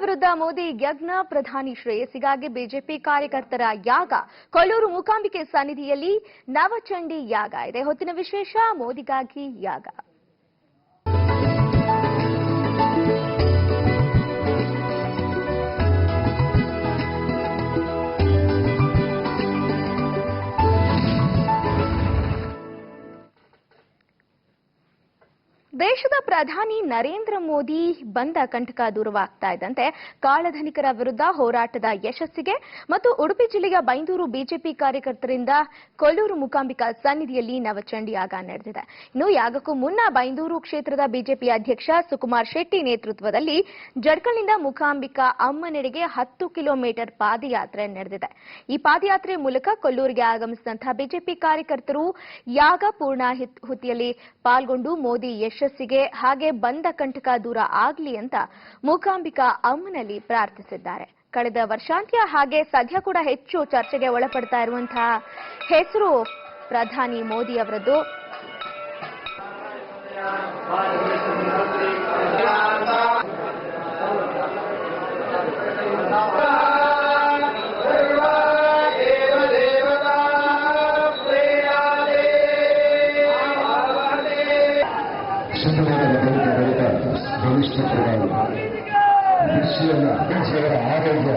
ವಿರುದ್ಧ ಮೋದಿ ಯಜ್ಞ, ಪ್ರಧಾನಿ ಶ್ರೇಯಸ್ಸಿಗಾಗಿ ಬಿಜೆಪಿ ಕಾರ್ಯಕರ್ತರ ಯಾಗ, ಕೊಲ್ಲೂರು ಮೂಕಾಂಬಿಕೆ ಸನ್ನಿಧಿಯಲ್ಲಿ ನವಚಂಡಿ ಯಾಗ ಇದೆ. ಹೊತ್ತಿನ ವಿಶೇಷ ಮೋದಿಗಾಗಿ ಯಾಗ. ದೇಶದ ಪ್ರಧಾನಿ ನರೇಂದ್ರ ಮೋದಿ ಬಂದ ಕಂಟಕ ದೂರವಾಗ್ತಾ ಇದ್ದಂತೆ ಕಾಳಧನಿಕರ ವಿರುದ್ಧ ಹೋರಾಟದ ಯಶಸ್ಸಿಗೆ ಮತ್ತು ಉಡುಪಿ ಜಿಲ್ಲೆಯ ಬೈಂದೂರು ಬಿಜೆಪಿ ಕಾರ್ಯಕರ್ತರಿಂದ ಕೊಲ್ಲೂರು ಮೂಕಾಂಬಿಕಾ ಸನ್ನಿಧಿಯಲ್ಲಿ ನವಚಂಡಿ ಯಾಗ ನಡೆದಿದೆ. ಇನ್ನು ಯಾಗಕ್ಕೂ ಮುನ್ನ ಬೈಂದೂರು ಕ್ಷೇತ್ರದ ಬಿಜೆಪಿ ಅಧ್ಯಕ್ಷ ಸುಕುಮಾರ್ ಶೆಟ್ಟಿ ನೇತೃತ್ವದಲ್ಲಿ ಜಡ್ಕಲ್ನಿಂದ ಮೂಕಾಂಬಿಕಾ ಅಮ್ಮನೆಡೆಗೆ 10 ಕಿಲೋಮೀಟರ್ ಪಾದಯಾತ್ರೆ ನಡೆದಿದೆ. ಈ ಪಾದಯಾತ್ರೆ ಮೂಲಕ ಕೊಲ್ಲೂರಿಗೆ ಆಗಮಿಸಿದಂತಹ ಬಿಜೆಪಿ ಕಾರ್ಯಕರ್ತರು ಯಾಗ ಪೂರ್ಣಾಹುತಿಯಲ್ಲಿ ಪಾಲ್ಗೊಂಡು ಮೋದಿ ಯಶಸ್ಸಿಗೆ ಹಾಗೆ ಬಂದ ಕಂಟಕ ದೂರ ಆಗಲಿ ಅಂತ ಮೂಕಾಂಬಿಕಾ ಅಮ್ಮನಲ್ಲಿ ಪ್ರಾರ್ಥಿಸಿದ್ದಾರೆ. ಕಳೆದ ವರ್ಷಾಂತ್ಯ ಹಾಗೆ ಸದ್ಯ ಕೂಡ ಹೆಚ್ಚು ಚರ್ಚೆಗೆ ಒಳಪಡ್ತಾ ಇರುವಂತಹ ಹೆಸರು ಪ್ರಧಾನಿ ಮೋದಿ ಅವರದ್ದು. ಭವಿಷ್ಯ ದೇಶದ ಆರೋಗ್ಯ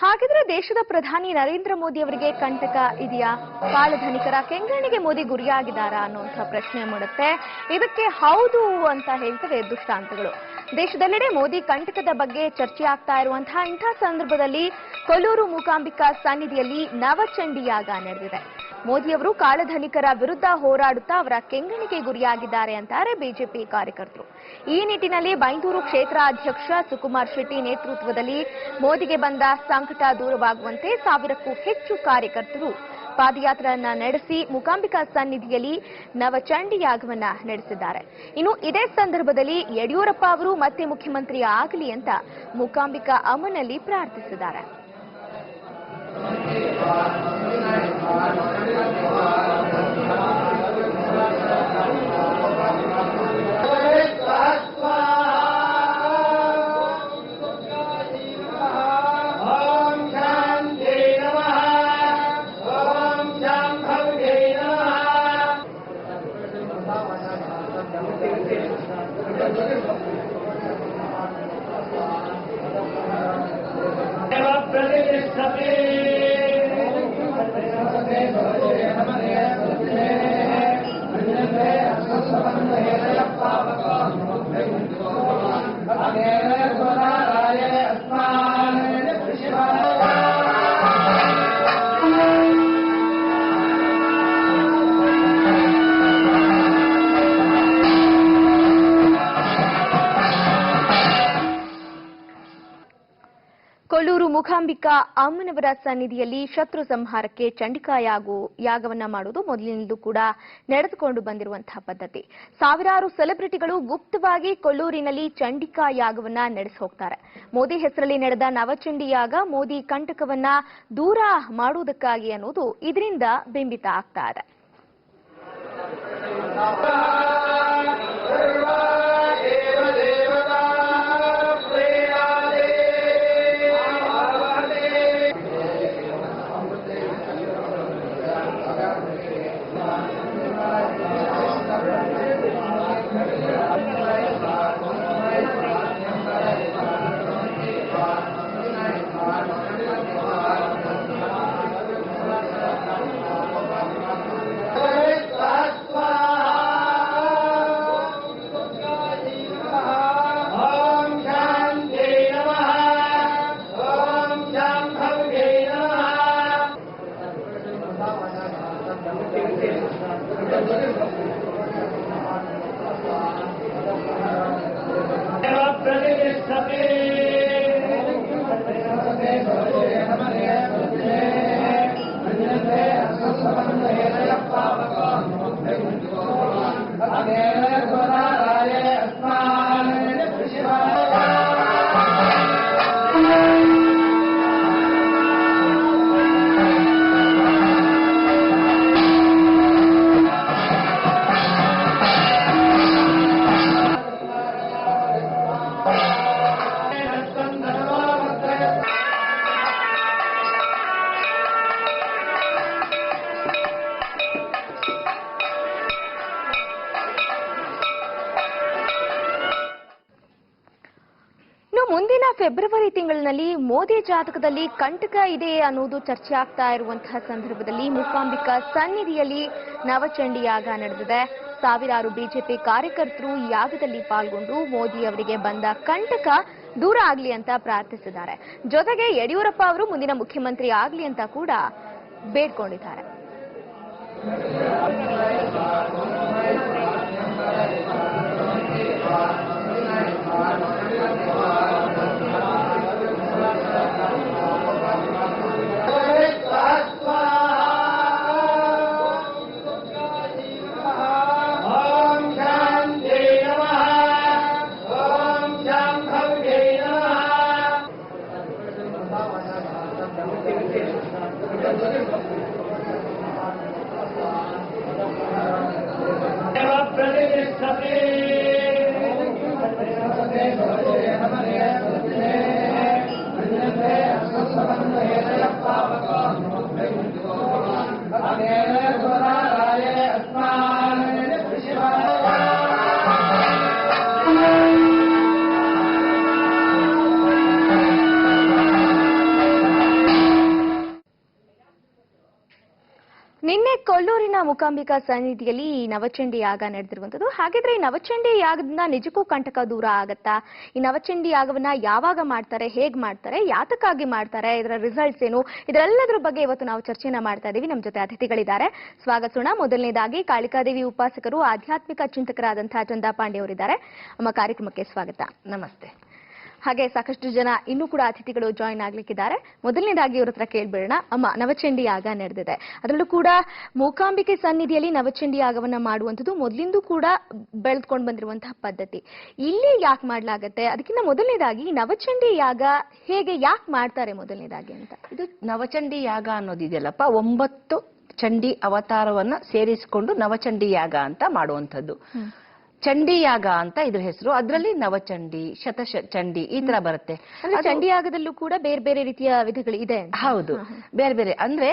ಹಾಗಿದ್ರೆ ದೇಶದ ಪ್ರಧಾನಿ ನರೇಂದ್ರ ಮೋದಿ ಅವರಿಗೆ ಕಂಟಕ ಇದೆಯಾ? ಕಾಳಧನಿಕರ ಕೆಂಗಣ್ಣಿಗೆ ಮೋದಿ ಗುರಿಯಾಗಿದ್ದಾರಾ ಅನ್ನುವಂಥ ಪ್ರಶ್ನೆ ಮೂಡುತ್ತೆ. ಇದಕ್ಕೆ ಹೌದು ಅಂತ ಹೇಳ್ತವೆ ದೃಷ್ಟಾಂತಗಳು. ದೇಶದೆಲ್ಲೆಡೆ ಮೋದಿ ಕಂಟಕದ ಬಗ್ಗೆ ಚರ್ಚೆ ಆಗ್ತಾ ಇರುವಂತಹ ಇಂಥ ಸಂದರ್ಭದಲ್ಲಿ ಕೊಲ್ಲೂರು ಮೂಕಾಂಬಿಕಾ ಸನ್ನಿಧಿಯಲ್ಲಿ ನವಚಂಡಿ ಯಾಗ ನಡೆದಿದೆ. ಮೋದಿಯವರು ಕಾಳಧನಿಕರ ವಿರುದ್ಧ ಹೋರಾಡುತ್ತಾ ಅವರ ಕೆಂಗಣ್ಣಿಗೆ ಗುರಿಯಾಗಿದ್ದಾರೆ ಅಂತಾರೆ ಬಿಜೆಪಿ ಕಾರ್ಯಕರ್ತರು. ಈ ನಿಟ್ಟಿನಲ್ಲಿ ಬೈಂದೂರು ಕ್ಷೇತ್ರ ಅಧ್ಯಕ್ಷ ಸುಕುಮಾರ್ ಶೆಟ್ಟಿ ನೇತೃತ್ವದಲ್ಲಿ ಮೋದಿಗೆ ಬಂದ ಸಂಕಟ ದೂರವಾಗುವಂತೆ 1000ಕ್ಕೂ ಹೆಚ್ಚು ಕಾರ್ಯಕರ್ತರು ಪಾದಯಾತ್ರೆಯನ್ನ ನಡೆಸಿ ಮೂಕಾಂಬಿಕಾ ಸನ್ನಿಧಿಯಲ್ಲಿ ನವಚಂಡಿ ಯಾಗವನ್ನ ನಡೆಸಿದ್ದಾರೆ. ಇನ್ನು ಇದೇ ಸಂದರ್ಭದಲ್ಲಿ ಯಡಿಯೂರಪ್ಪ ಅವರು ಮತ್ತೆ ಮುಖ್ಯಮಂತ್ರಿ ಆಗಲಿ ಅಂತ ಮೂಕಾಂಬಿಕಾ ಅಮ್ಮನಲ್ಲಿ ಪ್ರಾರ್ಥಿಸಿದ್ದಾರೆ. ಕೊಲ್ಲೂರು ಮೂಕಾಂಬಿಕಾ ಅಮ್ಮನವರ ಸನ್ನಿಧಿಯಲ್ಲಿ ಶತ್ರು ಸಂಹಾರಕ್ಕೆ ಚಂಡಿಕಾ ಯಾಗವನ್ನ ಮಾಡುವುದು ಮೊದಲಿನಿಂದಲೂ ಕೂಡ ನಡೆದುಕೊಂಡು ಬಂದಿರುವಂತಹ ಪದ್ಧತಿ. ಸಾವಿರಾರು ಸೆಲೆಬ್ರಿಟಿಗಳು ಗುಪ್ತವಾಗಿ ಕೊಲ್ಲೂರಿನಲ್ಲಿ ಚಂಡಿಕಾ ಯಾಗವನ್ನ ನಡೆಸಿ ಹೋಗ್ತಾರೆ. ಮೋದಿ ಹೆಸರಲ್ಲಿ ನಡೆದ ನವಚಂಡಿ ಯಾಗ ಮೋದಿ ಕಂಟಕವನ್ನ ದೂರ ಮಾಡುವುದಕ್ಕಾಗಿ ಅನ್ನೋದು ಇದರಿಂದ ಬಿಂಬಿತ ಆಗ್ತಾ ಇದೆ. ಮುಂದಿನ ಫೆಬ್ರವರಿ ತಿಂಗಳಿನಲ್ಲಿ ಮೋದಿ ಜಾತಕದಲ್ಲಿ ಕಂಟಕ ಇದೆ ಅನ್ನೋದು ಚರ್ಚೆ ಆಗ್ತಾ ಇರುವಂತಹ ಸಂದರ್ಭದಲ್ಲಿ ಮೂಕಾಂಬಿಕಾ ಸನ್ನಿಧಿಯಲ್ಲಿ ನವಚಂಡಿ ಯಾಗ ನಡೆದಿದೆ. ಸಾವಿರಾರು ಬಿಜೆಪಿ ಕಾರ್ಯಕರ್ತರು ಈ ಯಾಗದಲ್ಲಿ ಪಾಲ್ಗೊಂಡು ಮೋದಿ ಅವರಿಗೆ ಬಂದ ಕಂಟಕ ದೂರ ಆಗ್ಲಿ ಅಂತ ಪ್ರಾರ್ಥಿಸಿದ್ದಾರೆ. ಜೊತೆಗೆ ಯಡಿಯೂರಪ್ಪ ಅವರು ಮುಂದಿನ ಮುಖ್ಯಮಂತ್ರಿ ಆಗ್ಲಿ ಅಂತ ಕೂಡ ಬೇಡ್ಕೊಂಡಿದ್ದಾರೆ. ನಿನ್ನೆ ಕೊಲ್ಲೂರಿನ ಮೂಕಾಂಬಿಕಾ ಸನ್ನಿಧಿಯಲ್ಲಿ ಈ ನವಚಂಡಿ ಯಾಗ ನಡೆದಿರುವಂತದ್ದು. ಹಾಗಿದ್ರೆ ಈ ನವಚಂಡಿ ಯಾಗದಿಂದ ನಿಜಕ್ಕೂ ಕಂಟಕ ದೂರ ಆಗತ್ತಾ? ಈ ನವಚಂಡಿ ಯಾಗವನ್ನ ಯಾವಾಗ ಮಾಡ್ತಾರೆ, ಹೇಗ್ ಮಾಡ್ತಾರೆ, ಯಾತಕ್ಕಾಗಿ ಮಾಡ್ತಾರೆ, ಇದರ ರಿಸಲ್ಟ್ಸ್ ಏನು, ಇದೆಲ್ಲದರ ಬಗ್ಗೆ ಇವತ್ತು ನಾವು ಚರ್ಚೆಯನ್ನ ಮಾಡ್ತಾ ಇದೀವಿ. ನಮ್ಮ ಜೊತೆ ಅತಿಥಿಗಳಿದ್ದಾರೆ, ಸ್ವಾಗತಿಸೋಣ. ಮೊದಲನೇದಾಗಿ ಕಾಳಿಕಾದೇವಿ ಉಪಾಸಕರು, ಆಧ್ಯಾತ್ಮಿಕ ಚಿಂತಕರಾದಂತಹ ಚಂದಾ ಪಾಂಡೆ ಅವರಿದ್ದಾರೆ. ನಮ್ಮ ಕಾರ್ಯಕ್ರಮಕ್ಕೆ ಸ್ವಾಗತ. ನಮಸ್ತೆ. ಹಾಗೆ ಸಾಕಷ್ಟು ಜನ ಇನ್ನೂ ಕೂಡ ಅತಿಥಿಗಳು ಜಾಯಿನ್ ಆಗ್ಲಿಕ್ಕಿದ್ದಾರೆ. ಮೊದಲನೇದಾಗಿ ಇವ್ರ ಹತ್ರ ಕೇಳ್ಬೇಡ. ಅಮ್ಮ, ನವಚಂಡಿ ಯಾಗ ನಡೆದಿದೆ, ಅದರಲ್ಲೂ ಕೂಡ ಮೂಕಾಂಬಿಕೆ ಸನ್ನಿಧಿಯಲ್ಲಿ ನವಚಂಡಿ ಯಾಗವನ್ನ ಮಾಡುವಂಥದ್ದು ಮೊದಲಿಂದ ಕೂಡ ಬೆಳೆದುಕೊಂಡು ಬಂದಿರುವಂತಹ ಪದ್ಧತಿ. ಇಲ್ಲಿ ಯಾಕೆ ಮಾಡ್ಲಾಗತ್ತೆ? ಅದಕ್ಕಿಂತ ಮೊದಲನೇದಾಗಿ ನವಚಂಡಿ ಯಾಗ ಹೇಗೆ ಯಾಕೆ ಮಾಡ್ತಾರೆ ಮೊದಲನೇದಾಗಿ ಅಂತ. ಇದು ನವಚಂಡಿ ಯಾಗ ಅನ್ನೋದಿದೆಯಲ್ಲಪ್ಪ, 9 ಚಂಡಿ ಅವತಾರವನ್ನ ಸೇರಿಸಿಕೊಂಡು ನವಚಂಡಿ ಯಾಗ ಅಂತ ಮಾಡುವಂಥದ್ದು. ಚಂಡಿ ಯಾಗ ಅಂತ ಇದ್ರ ಹೆಸರು. ಅದರಲ್ಲಿ ನವಚಂಡಿ, ಚಂಡಿ ಈ ತರ ಬರುತ್ತೆ. ಚಂಡಿ ಯಾಗದಲ್ಲೂ ಕೂಡ ಬೇರೆ ಬೇರೆ ರೀತಿಯ ವಿಧಗಳು ಇದೆ. ಹೌದು, ಬೇರೆ ಬೇರೆ. ಅಂದ್ರೆ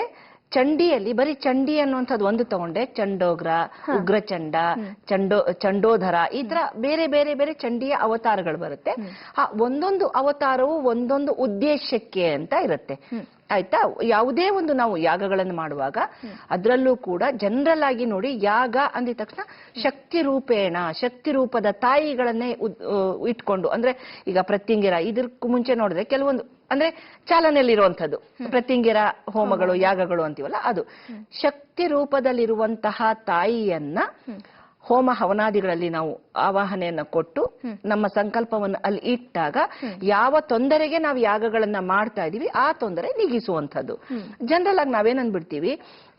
ಚಂಡಿಯಲ್ಲಿ ಬರೀ ಚಂಡಿ ಅನ್ನುವಂಥದ್ದು ಒಂದು ತಗೊಂಡೆ, ಚಂಡೋಗ್ರ, ಉಗ್ರಚಂಡ, ಚಂಡೋಧರ, ಈ ತರ ಬೇರೆ ಬೇರೆ ಬೇರೆ ಚಂಡಿಯ ಅವತಾರಗಳು ಬರುತ್ತೆ. ಆ ಒಂದೊಂದು ಅವತಾರವು ಒಂದೊಂದು ಉದ್ದೇಶಕ್ಕೆ ಅಂತ ಇರುತ್ತೆ. ಆಯ್ತಾ? ಯಾವುದೇ ಒಂದು ನಾವು ಯಾಗಗಳನ್ನು ಮಾಡುವಾಗ ಅದರಲ್ಲೂ ಕೂಡ ಜನರಲ್ ಆಗಿ ನೋಡಿ, ಯಾಗ ಅಂದಿದ ತಕ್ಷಣ ಶಕ್ತಿ ರೂಪೇಣ, ಶಕ್ತಿ ರೂಪದ ತಾಯಿಗಳನ್ನೇ ಇಟ್ಕೊಂಡು, ಅಂದ್ರೆ ಈಗ ಪ್ರತ್ಯಂಗಿರ, ಇದಕ್ಕೂ ಮುಂಚೆ ನೋಡಿದ್ರೆ ಕೆಲವೊಂದು ಅಂದ್ರೆ ಚಾಲನೆಯಲ್ಲಿರುವಂಥದ್ದು ಪ್ರತ್ಯಂಗಿರ ಹೋಮಗಳು, ಯಾಗಗಳು ಅಂತೀವಲ್ಲ, ಅದು ಶಕ್ತಿ ರೂಪದಲ್ಲಿರುವಂತಹ ತಾಯಿಯನ್ನ ಹೋಮ ಹವನಾದಿಗಳಲ್ಲಿ ನಾವು ಆವಾಹನೆಯನ್ನ ಕೊಟ್ಟು ನಮ್ಮ ಸಂಕಲ್ಪವನ್ನು ಅಲ್ಲಿ ಇಟ್ಟಾಗ ಯಾವ ತೊಂದರೆಗೆ ನಾವು ಯಾಗಗಳನ್ನ ಮಾಡ್ತಾ ಇದೀವಿ ಆ ತೊಂದರೆ ನೀಗಿಸುವಂಥದ್ದು. ಜನರಲ್ ಆಗಿ ನಾವೇನಂದ್ಬಿಡ್ತೀವಿ,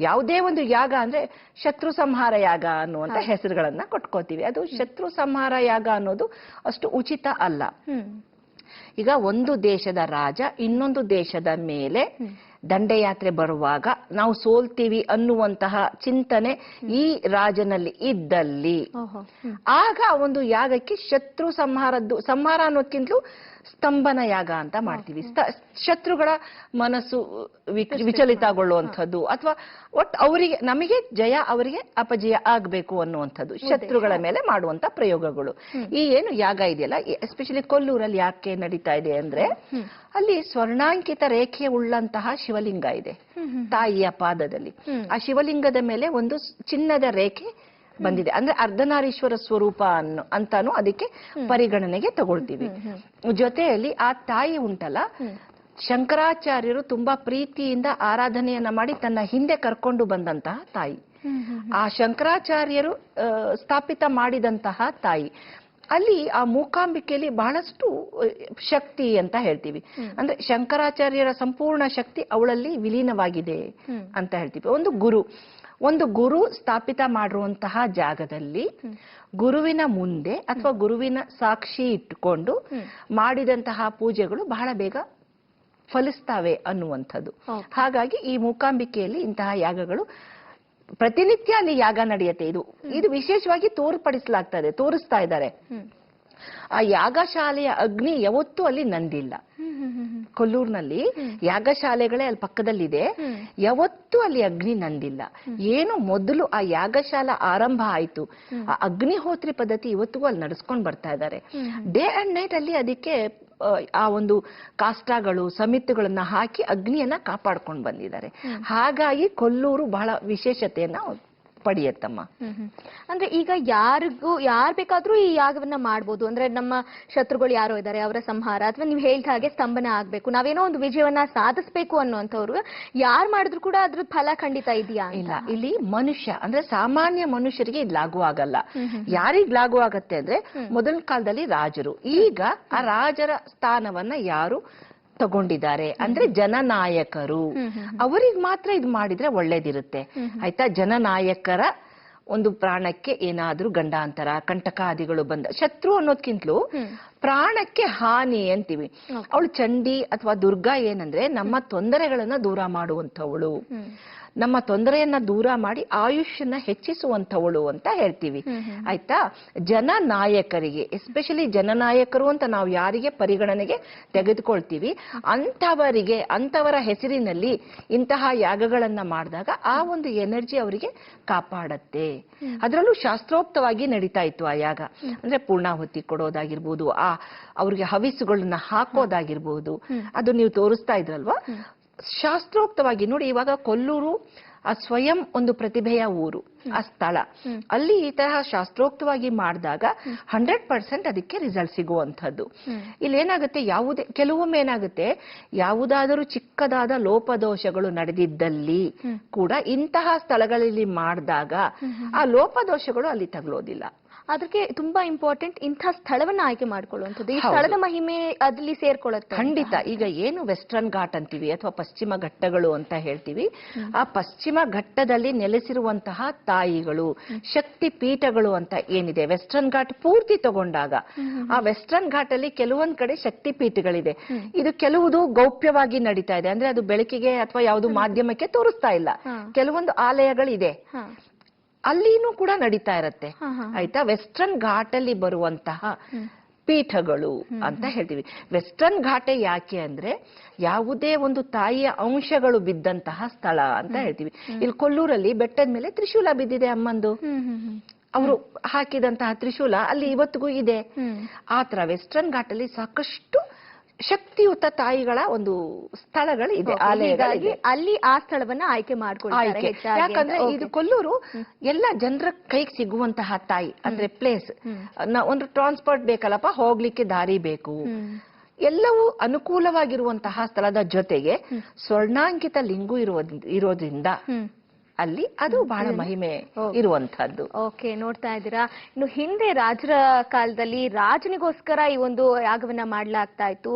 ಯಾವುದೇ ಒಂದು ಯಾಗ ಅಂದ್ರೆ ಶತ್ರು ಸಂಹಾರ ಯಾಗ ಅನ್ನುವಂತ ಹೆಸರುಗಳನ್ನ ಕೊಟ್ಕೋತೀವಿ. ಅದು ಶತ್ರು ಸಂಹಾರ ಯಾಗ ಅನ್ನೋದು ಅಷ್ಟು ಉಚಿತ ಅಲ್ಲ. ಈಗ ಒಂದು ದೇಶದ ರಾಜ ಇನ್ನೊಂದು ದೇಶದ ಮೇಲೆ ದಂಡಯಾತ್ರೆ ಬರುವಾಗ ನಾವು ಸೋಲ್ತೀವಿ ಅನ್ನುವಂತಹ ಚಿಂತನೆ ಈ ರಾಜನಲ್ಲಿ ಇದ್ದಲ್ಲಿ ಆಗ ಒಂದು ಯಾಗಕ್ಕೆ ಶತ್ರು ಸಂಹಾರ ಅನ್ನೋದಕ್ಕಿಂತಲೂ ಸ್ತಂಭನ ಯಾಗ ಅಂತ ಮಾಡ್ತೀವಿ. ಶತ್ರುಗಳ ಮನಸ್ಸು ವಿಚಲಿತಗೊಳ್ಳುವಂಥದ್ದು, ಅಥವಾ ಒಟ್ಟು ಅವರಿಗೆ, ನಮಗೆ ಜಯ, ಅವರಿಗೆ ಅಪಜಯ ಆಗ್ಬೇಕು ಅನ್ನುವಂಥದ್ದು ಶತ್ರುಗಳ ಮೇಲೆ ಮಾಡುವಂತ ಪ್ರಯೋಗಗಳು. ಈ ಏನು ಯಾಗ ಇದೆಯಲ್ಲ, ಎಸ್ಪೆಷಲಿ ಕೊಲ್ಲೂರಲ್ಲಿ ಯಾಕೆ ನಡೀತಾ ಇದೆ ಅಂದ್ರೆ, ಅಲ್ಲಿ ಸ್ವರ್ಣಾಂಕಿತ ರೇಖೆ ಉಳ್ಳಂತಹ ಶಿವಲಿಂಗ ಇದೆ ತಾಯಿಯ ಪಾದದಲ್ಲಿ. ಆ ಶಿವಲಿಂಗದ ಮೇಲೆ ಒಂದು ಚಿನ್ನದ ರೇಖೆ ಬಂದಿದೆ. ಅಂದ್ರೆ ಅರ್ಧನಾರೀಶ್ವರ ಸ್ವರೂಪ ಅಂತಾನು ಅದಕ್ಕೆ ಪರಿಗಣನೆಗೆ ತಗೊಳ್ತೀವಿ. ಜೊತೆಯಲ್ಲಿ ಆ ತಾಯಿ ಉಂಟಲ್ಲ, ಶಂಕರಾಚಾರ್ಯರು ತುಂಬಾ ಪ್ರೀತಿಯಿಂದ ಆರಾಧನೆಯನ್ನ ಮಾಡಿ ತನ್ನ ಹಿಂದೆ ಕರ್ಕೊಂಡು ಬಂದಂತಹ ತಾಯಿ. ಆ ಶಂಕರಾಚಾರ್ಯರು ಸ್ಥಾಪಿತ ಮಾಡಿದಂತಹ ತಾಯಿ. ಅಲ್ಲಿ ಆ ಮೂಕಾಂಬಿಕೆಯಲ್ಲಿ ಬಹಳಷ್ಟು ಶಕ್ತಿ ಅಂತ ಹೇಳ್ತೀವಿ. ಅಂದ್ರೆ ಶಂಕರಾಚಾರ್ಯರ ಸಂಪೂರ್ಣ ಶಕ್ತಿ ಅವಳಲ್ಲಿ ವಿಲೀನವಾಗಿದೆ ಅಂತ ಹೇಳ್ತೀವಿ. ಒಂದು ಗುರು ಸ್ಥಾಪಿತ ಮಾಡಿರುವಂತಹ ಜಾಗದಲ್ಲಿ ಗುರುವಿನ ಮುಂದೆ ಅಥವಾ ಗುರುವಿನ ಸಾಕ್ಷಿ ಇಟ್ಟುಕೊಂಡು ಮಾಡಿದಂತಹ ಪೂಜೆಗಳು ಬಹಳ ಬೇಗ ಫಲಿಸ್ತಾವೆ ಅನ್ನುವಂಥದ್ದು. ಹಾಗಾಗಿ ಈ ಮೂಕಾಂಬಿಕೆಯಲ್ಲಿ ಇಂತಹ ಯಾಗಗಳು ಪ್ರತಿನಿತ್ಯ ಅಲ್ಲಿ ಯಾಗ ನಡೆಯುತ್ತೆ. ಇದು ವಿಶೇಷವಾಗಿ ತೋರಿಸ್ತಾ ಇದ್ದಾರೆ. ಆ ಯಾಗಶಾಲೆಯ ಅಗ್ನಿ ಯಾವತ್ತೂ ಅಲ್ಲಿ ನಂದಿಲ್ಲ. ಕೊಲ್ಲೂರಿನಲ್ಲಿ ಯಾಗಶಾಲೆಗಳೇ ಅಲ್ಲಿ ಪಕ್ಕದಲ್ಲಿದೆ, ಯಾವತ್ತೂ ಅಲ್ಲಿ ಅಗ್ನಿ ನಂದಿಲ್ಲ. ಏನು ಮೊದಲು ಆ ಯಾಗಶಾಲಾ ಆರಂಭ ಆಯ್ತು, ಆ ಅಗ್ನಿಹೋತ್ರಿ ಪದ್ಧತಿ ಇವತ್ತಿಗೂ ಅಲ್ಲಿ ನಡೆಸ್ಕೊಂಡು ಬರ್ತಾ ಇದ್ದಾರೆ. ಡೇ ಅಂಡ್ ನೈಟ್ ಅಲ್ಲಿ ಅದಕ್ಕೆ ಆ ಒಂದು ಕಾಷ್ಟಾಗಳು ಸಮಿತಿಗಳನ್ನ ಹಾಕಿ ಅಗ್ನಿಯನ್ನ ಕಾಪಾಡ್ಕೊಂಡು ಬಂದಿದ್ದಾರೆ. ಹಾಗಾಗಿ ಕೊಲ್ಲೂರು ಬಹಳ ವಿಶೇಷತೆಯನ್ನ ಪಡೆಯತ್ತಮ್ಮ. ಅಂದ್ರೆ ಈಗ ಯಾರ್ ಬೇಕಾದ್ರೂ ಈ ಯಾಗವನ್ನ ಮಾಡ್ಬೋದು. ಅಂದ್ರೆ ನಮ್ಮ ಶತ್ರುಗಳು ಯಾರೋ ಇದ್ದಾರೆ ಅವರ ಸಂಹಾರ ಅಥವಾ ನೀವು ಹೇಳ್ದ ಹಾಗೆ ಸ್ತಂಭನ ಆಗ್ಬೇಕು, ನಾವೇನೋ ಒಂದು ವಿಜಯವನ್ನ ಸಾಧಿಸ್ಬೇಕು ಅನ್ನುವಂಥವ್ರು ಯಾರು ಮಾಡಿದ್ರು ಕೂಡ ಅದ್ರ ಫಲ ಖಂಡಿತ ಇದೆಯಾ? ಇಲ್ಲ, ಇಲ್ಲಿ ಮನುಷ್ಯ ಅಂದ್ರೆ ಸಾಮಾನ್ಯ ಮನುಷ್ಯರಿಗೆ ಇದು ಲಾಗು ಆಗಲ್ಲ. ಯಾರಿಗ್ ಲಾಗು ಆಗತ್ತೆ ಅಂದ್ರೆ ಮೊದಲ ಕಾಲದಲ್ಲಿ ರಾಜರು. ಈಗ ಆ ರಾಜರ ಸ್ಥಾನವನ್ನ ಯಾರು ತಗೊಂಡಿದ್ದಾರೆ ಅಂದ್ರೆ ಜನನಾಯಕರು, ಅವರಿಗೆ ಮಾತ್ರ ಇದು ಮಾಡಿದ್ರೆ ಒಳ್ಳೇದಿರುತ್ತೆ. ಆಯ್ತಾ? ಜನನಾಯಕರ ಒಂದು ಪ್ರಾಣಕ್ಕೆ ಏನಾದ್ರೂ ಗಂಡಾಂತರ ಕಂಟಕಾದಿಗಳು ಬಂದ, ಶತ್ರು ಅನ್ನೋದ್ಕಿಂತಲೂ ಪ್ರಾಣಕ್ಕೆ ಹಾನಿ ಅಂತೀವಿ. ಅವಳು ಚಂಡಿ ಅಥವಾ ದುರ್ಗಾ ಏನಂದ್ರೆ ನಮ್ಮ ತೊಂದರೆಗಳನ್ನ ದೂರ ಮಾಡುವಂಥವಳು, ನಮ್ಮ ತೊಂದರೆಯನ್ನ ದೂರ ಮಾಡಿ ಆಯುಷ್ಯನ ಹೆಚ್ಚಿಸುವಂಥವಳು ಅಂತ ಹೇಳ್ತೀವಿ. ಆಯ್ತಾ? ಜನನಾಯಕರಿಗೆ, ಎಸ್ಪೆಷಲಿ ಜನನಾಯಕರು ಅಂತ ನಾವು ಯಾರಿಗೆ ಪರಿಗಣನೆಗೆ ತೆಗೆದುಕೊಳ್ತೀವಿ ಅಂತವರ ಹೆಸರಿನಲ್ಲಿ ಇಂತಹ ಯಾಗಗಳನ್ನ ಮಾಡಿದಾಗ ಆ ಒಂದು ಎನರ್ಜಿ ಅವರಿಗೆ ಕಾಪಾಡತ್ತೆ. ಅದರಲ್ಲೂ ಶಾಸ್ತ್ರೋಕ್ತವಾಗಿ ನಡೀತಾ ಇತ್ತು ಆ ಯಾಗ. ಅಂದ್ರೆ ಪೂರ್ಣಾಹುತಿ ಕೊಡೋದಾಗಿರ್ಬೋದು, ಅವ್ರಿಗೆ ಹವಿಸುಗಳನ್ನ ಹಾಕೋದಾಗಿರ್ಬೋದು, ಅದು ನೀವು ತೋರಿಸ್ತಾ ಇದ್ರಲ್ವಾ ಶಾಸ್ತ್ರೋಕ್ತವಾಗಿ. ನೋಡಿ, ಇವಾಗ ಕೊಲ್ಲೂರು ಆ ಸ್ವಯಂ ಒಂದು ಪ್ರತಿಭೆಯ ಊರು, ಆ ಸ್ಥಳ, ಅಲ್ಲಿ ಈ ತರಹ ಶಾಸ್ತ್ರೋಕ್ತವಾಗಿ ಮಾಡಿದಾಗ 100% ಅದಕ್ಕೆ ರಿಸಲ್ಟ್ ಸಿಗುವಂಥದ್ದು. ಇಲ್ಲಿ ಏನಾಗುತ್ತೆ, ಕೆಲವೊಮ್ಮೆ ಏನಾಗುತ್ತೆ, ಯಾವುದಾದರೂ ಚಿಕ್ಕದಾದ ಲೋಪದೋಷಗಳು ನಡೆದಿದ್ದಲ್ಲಿ ಕೂಡ ಇಂತಹ ಸ್ಥಳಗಳಲ್ಲಿ ಮಾಡಿದಾಗ ಆ ಲೋಪದೋಷಗಳು ಅಲ್ಲಿ ತಗಲೋದಿಲ್ಲ. ಅದಕ್ಕೆ ತುಂಬಾ ಇಂಪಾರ್ಟೆಂಟ್ ಇಂಥ ಸ್ಥಳವನ್ನ ಆಯ್ಕೆ ಮಾಡ್ಕೊಳ್ಳುವಂಥದ್ದು. ಈ ಸ್ಥಳದ ಮಹಿಮೆ ಅದಲ್ಲಿ ಸೇರ್ಕೊಳ್ಳುತ್ತೆ ಖಂಡಿತ. ಈಗ ಏನು ವೆಸ್ಟರ್ನ್ ಘಾಟ್ ಅಂತೀವಿ ಅಥವಾ ಪಶ್ಚಿಮ ಘಟ್ಟಗಳು ಅಂತ ಹೇಳ್ತೀವಿ, ಆ ಪಶ್ಚಿಮ ಘಟ್ಟದಲ್ಲಿ ನೆಲೆಸಿರುವಂತಹ ತಾಯಿಗಳು, ಶಕ್ತಿ ಪೀಠಗಳು ಅಂತ ಏನಿದೆ, ವೆಸ್ಟರ್ನ್ ಘಾಟ್ ಪೂರ್ತಿ ತಗೊಂಡಾಗ ಆ ವೆಸ್ಟರ್ನ್ ಘಾಟ್ ಅಲ್ಲಿ ಕೆಲವೊಂದ್ ಕಡೆ ಶಕ್ತಿ ಪೀಠಗಳಿದೆ. ಇದು ಕೆಲವುದು ಗೌಪ್ಯವಾಗಿ ನಡೀತಾ ಇದೆ, ಅಂದ್ರೆ ಅದು ಬೆಳಕಿಗೆ ಅಥವಾ ಯಾವುದು ಮಾಧ್ಯಮಕ್ಕೆ ತೋರಿಸ್ತಾ ಇಲ್ಲ. ಕೆಲವೊಂದು ಆಲಯಗಳಿದೆ, ಅಲ್ಲಿನೂ ಕೂಡ ನಡೀತಾ ಇರತ್ತೆ. ಆಯ್ತಾ? ವೆಸ್ಟರ್ನ್ ಘಾಟ್ ಅಲ್ಲಿ ಬರುವಂತಹ ಪೀಠಗಳು ಅಂತ ಹೇಳ್ತೀವಿ. ವೆಸ್ಟರ್ನ್ ಘಾಟೆ ಯಾಕೆ ಅಂದ್ರೆ ಯಾವುದೇ ಒಂದು ತಾಯಿಯ ಅಂಶಗಳು ಬಿದ್ದಂತಹ ಸ್ಥಳ ಅಂತ ಹೇಳ್ತೀವಿ. ಇಲ್ಲಿ ಕೊಲ್ಲೂರಲ್ಲಿ ಬೆಟ್ಟದ ಮೇಲೆ ತ್ರಿಶೂಲ ಬಿದ್ದಿದೆ ಅಮ್ಮಂದು, ಅವರು ಹಾಕಿದಂತಹ ತ್ರಿಶೂಲ ಅಲ್ಲಿ ಇವತ್ತಿಗೂ ಇದೆ. ಆತರ ವೆಸ್ಟರ್ನ್ ಘಾಟ್ ಅಲ್ಲಿ ಸಾಕಷ್ಟು ಶಕ್ತಿಯುತ ತಾಯಿಗಳ ಒಂದು ಸ್ಥಳಗಳು ಇದೆ, ಆಲಯಗಳಿದೆ. ಅಲ್ಲಿ ಆ ಸ್ಥಳವನ್ನ ಆಯ್ಕೆ ಮಾಡ್ಕೊಳ್ತಾರೆ. ಯಾಕಂದ್ರೆ ಇದು ಕೊಲ್ಲೂರು ಎಲ್ಲ ಜನರ ಕೈಗೆ ಸಿಗುವಂತಹ ತಾಯಿ ಅಂದ್ರೆ ಪ್ಲೇಸ್. ಒಂದು ಟ್ರಾನ್ಸ್ಪೋರ್ಟ್ ಬೇಕಲ್ಲಪ್ಪ, ಹೋಗ್ಲಿಕ್ಕೆ ದಾರಿ ಬೇಕು, ಎಲ್ಲವೂ ಅನುಕೂಲವಾಗಿರುವಂತಹ ಸ್ಥಳದ ಜೊತೆಗೆ ಸ್ವರ್ಣಾಂಕಿತ ಲಿಂಗು ಇರೋದ್ರಿಂದ ಅಲ್ಲಿ ಅದು ಬಹಳ ಮಹಿಮೆ ಇರುವಂತಹದ್ದು. ಓಕೆ, ನೋಡ್ತಾ ಇದ್ದೀರಾ. ಇನ್ನು ಹಿಂದೆ ರಾಜರ ಕಾಲದಲ್ಲಿ ರಾಜನಿಗೋಸ್ಕರ ಈ ಒಂದು ಯಾಗವನ್ನ ಮಾಡ್ಲಾಗ್ತಾ ಇತ್ತು,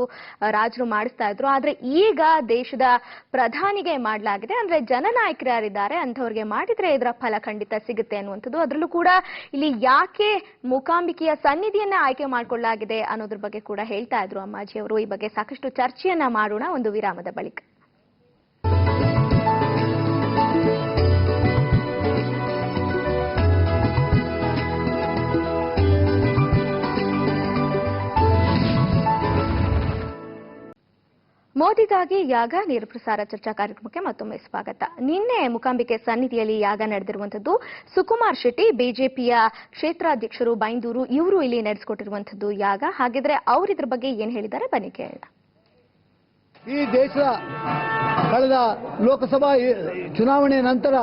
ರಾಜರು ಮಾಡಿಸ್ತಾ ಇದ್ರು. ಆದ್ರೆ ಈಗ ದೇಶದ ಪ್ರಧಾನಿಗೆ ಮಾಡ್ಲಾಗಿದೆ. ಅಂದ್ರೆ ಜನನಾಯಕರು ಯಾರಿದ್ದಾರೆ ಅಂಥವ್ರಿಗೆ ಮಾಡಿದ್ರೆ ಇದರ ಫಲ ಖಂಡಿತ ಸಿಗುತ್ತೆ ಅನ್ನುವಂಥದ್ದು. ಅದರಲ್ಲೂ ಕೂಡ ಇಲ್ಲಿ ಯಾಕೆ ಮೂಕಾಂಬಿಕೆಯ ಸನ್ನಿಧಿಯನ್ನ ಆಯ್ಕೆ ಮಾಡ್ಕೊಳ್ಳಲಾಗಿದೆ ಅನ್ನೋದ್ರ ಬಗ್ಗೆ ಕೂಡ ಹೇಳ್ತಾ ಇದ್ರು ಅಮ್ಮಾಜಿ ಅವರು. ಈ ಬಗ್ಗೆ ಸಾಕಷ್ಟು ಚರ್ಚೆಯನ್ನ ಮಾಡೋಣ ಒಂದು ವಿರಾಮದ ಬಳಿಕ. ಮೋದಿಗಾಗಿ ಯಾಗ ನೇರ ಪ್ರಸಾರ ಚರ್ಚಾ ಕಾರ್ಯಕ್ರಮಕ್ಕೆ ಮತ್ತೊಮ್ಮೆ ಸ್ವಾಗತ. ನಿನ್ನೆ ಮೂಕಾಂಬಿಕೆ ಸನ್ನಿಧಿಯಲ್ಲಿ ಯಾಗ ನಡೆದಿರುವಂತದ್ದು. ಸುಕುಮಾರ್ ಶೆಟ್ಟಿ ಬಿಜೆಪಿಯ ಕ್ಷೇತ್ರಾಧ್ಯಕ್ಷರು ಬೈಂದೂರು, ಇವರು ಇಲ್ಲಿ ನಡೆಸಿಕೊಟ್ಟಿರುವಂತದ್ದು ಯಾಗ. ಹಾಗಿದ್ರೆ ಅವರು ಇದ್ರ ಬಗ್ಗೆ ಏನ್ ಹೇಳಿದ್ದಾರೆ ಬನ್ನಿ ಕೇಳೋಣ. ಈ ದೇಶದ ಕಳೆದ ಲೋಕಸಭಾ ಚುನಾವಣೆ ನಂತರ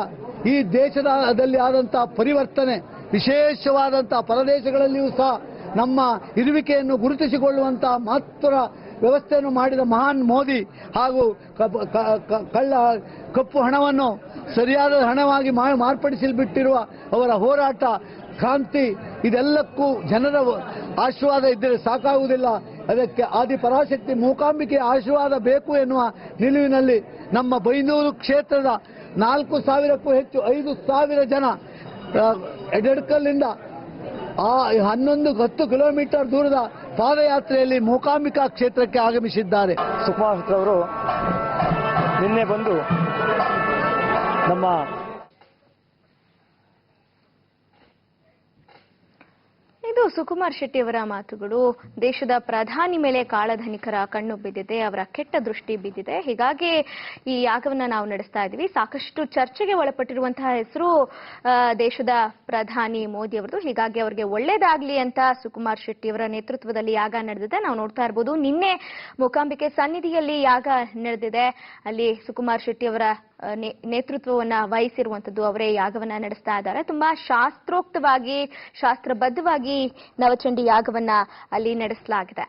ಈ ದೇಶದಲ್ಲಿ ಆದಂತಹ ಪರಿವರ್ತನೆ, ವಿಶೇಷವಾದಂತಹ ಪರದೇಶಗಳಲ್ಲಿಯೂ ಸಹ ನಮ್ಮ ಇರುವಿಕೆಯನ್ನು ಗುರುತಿಸಿಕೊಳ್ಳುವಂತಹ ಮಹತ್ವದ ವ್ಯವಸ್ಥೆಯನ್ನು ಮಾಡಿದ ಮಹಾನ್ ಮೋದಿ ಹಾಗೂ ಕಪ್ಪು ಹಣವನ್ನು ಸರಿಯಾದ ಹಣವಾಗಿ ಮಾರ್ಪಡಿಸಿಬಿಟ್ಟಿರುವ ಅವರ ಹೋರಾಟ, ಕ್ರಾಂತಿ, ಇದೆಲ್ಲಕ್ಕೂ ಜನರ ಆಶೀರ್ವಾದ ಇದ್ದರೆ ಸಾಕಾಗುವುದಿಲ್ಲ. ಅದಕ್ಕೆ ಆದಿಪರಾಶಕ್ತಿ ಮೂಕಾಂಬಿಕೆಯ ಆಶೀರ್ವಾದ ಬೇಕು ಎನ್ನುವ ನಿಲುವಿನಲ್ಲಿ ನಮ್ಮ ಬೈಂದೂರು ಕ್ಷೇತ್ರದ 4,000ಕ್ಕೂ ಹೆಚ್ಚು 5,000 ಜನ ಎಡಡ್ಕಲ್ಲಿಂದ 10 ಕಿಲೋಮೀಟರ್ ದೂರದ ಪಾದಯಾತ್ರೆಯಲ್ಲಿ ಮೂಕಾಂಬಿಕಾ ಕ್ಷೇತ್ರಕ್ಕೆ ಆಗಮಿಸಿದ್ದಾರೆ. ಸುಕುಮಾರ್ ಅವರು ನಿನ್ನೆ ಬಂದು ನಮ್ಮ ಇದು ಇದು ಸುಕುಮಾರ್ ಶೆಟ್ಟಿ ಅವರ ಮಾತುಗಳು. ದೇಶದ ಪ್ರಧಾನಿ ಮೇಲೆ ಕಾಳಧನಿಕರ ಕಣ್ಣು ಬಿದ್ದಿದೆ, ಅವರ ಕೆಟ್ಟ ದೃಷ್ಟಿ ಬಿದ್ದಿದೆ. ಹೀಗಾಗಿ ಈ ಯಾಗವನ್ನ ನಾವು ನಡೆಸ್ತಾ ಇದ್ದೀವಿ. ಸಾಕಷ್ಟು ಚರ್ಚೆಗೆ ಒಳಪಟ್ಟಿರುವಂತಹ ಹೆಸರು ದೇಶದ ಪ್ರಧಾನಿ ಮೋದಿ ಅವರದು. ಹೀಗಾಗಿ ಅವರಿಗೆ ಒಳ್ಳೇದಾಗ್ಲಿ ಅಂತ ಸುಕುಮಾರ್ ಶೆಟ್ಟಿ ಅವರ ನೇತೃತ್ವದಲ್ಲಿ ಯಾಗ ನಡೆದಿದೆ. ನಾವು ನೋಡ್ತಾ ಇರಬಹುದು, ನಿನ್ನೆ ಮೂಕಾಂಬಿಕೆ ಸನ್ನಿಧಿಯಲ್ಲಿ ಯಾಗ ನಡೆದಿದೆ. ಅಲ್ಲಿ ಸುಕುಮಾರ್ ಶೆಟ್ಟಿ ಅವರ ನೇತೃತ್ವವನ್ನ ವಹಿಸಿರುವಂತದ್ದು, ಅವರೇ ಯಾಗವನ್ನ ನಡೆಸ್ತಾ ಇದ್ದಾರೆ. ತುಂಬಾ ಶಾಸ್ತ್ರೋಕ್ತವಾಗಿ, ಶಾಸ್ತ್ರಬದ್ಧವಾಗಿ ನವಚಂಡಿ ಯಾಗವನ್ನ ಅಲ್ಲಿ ನಡೆಸಲಾಗಿದೆ.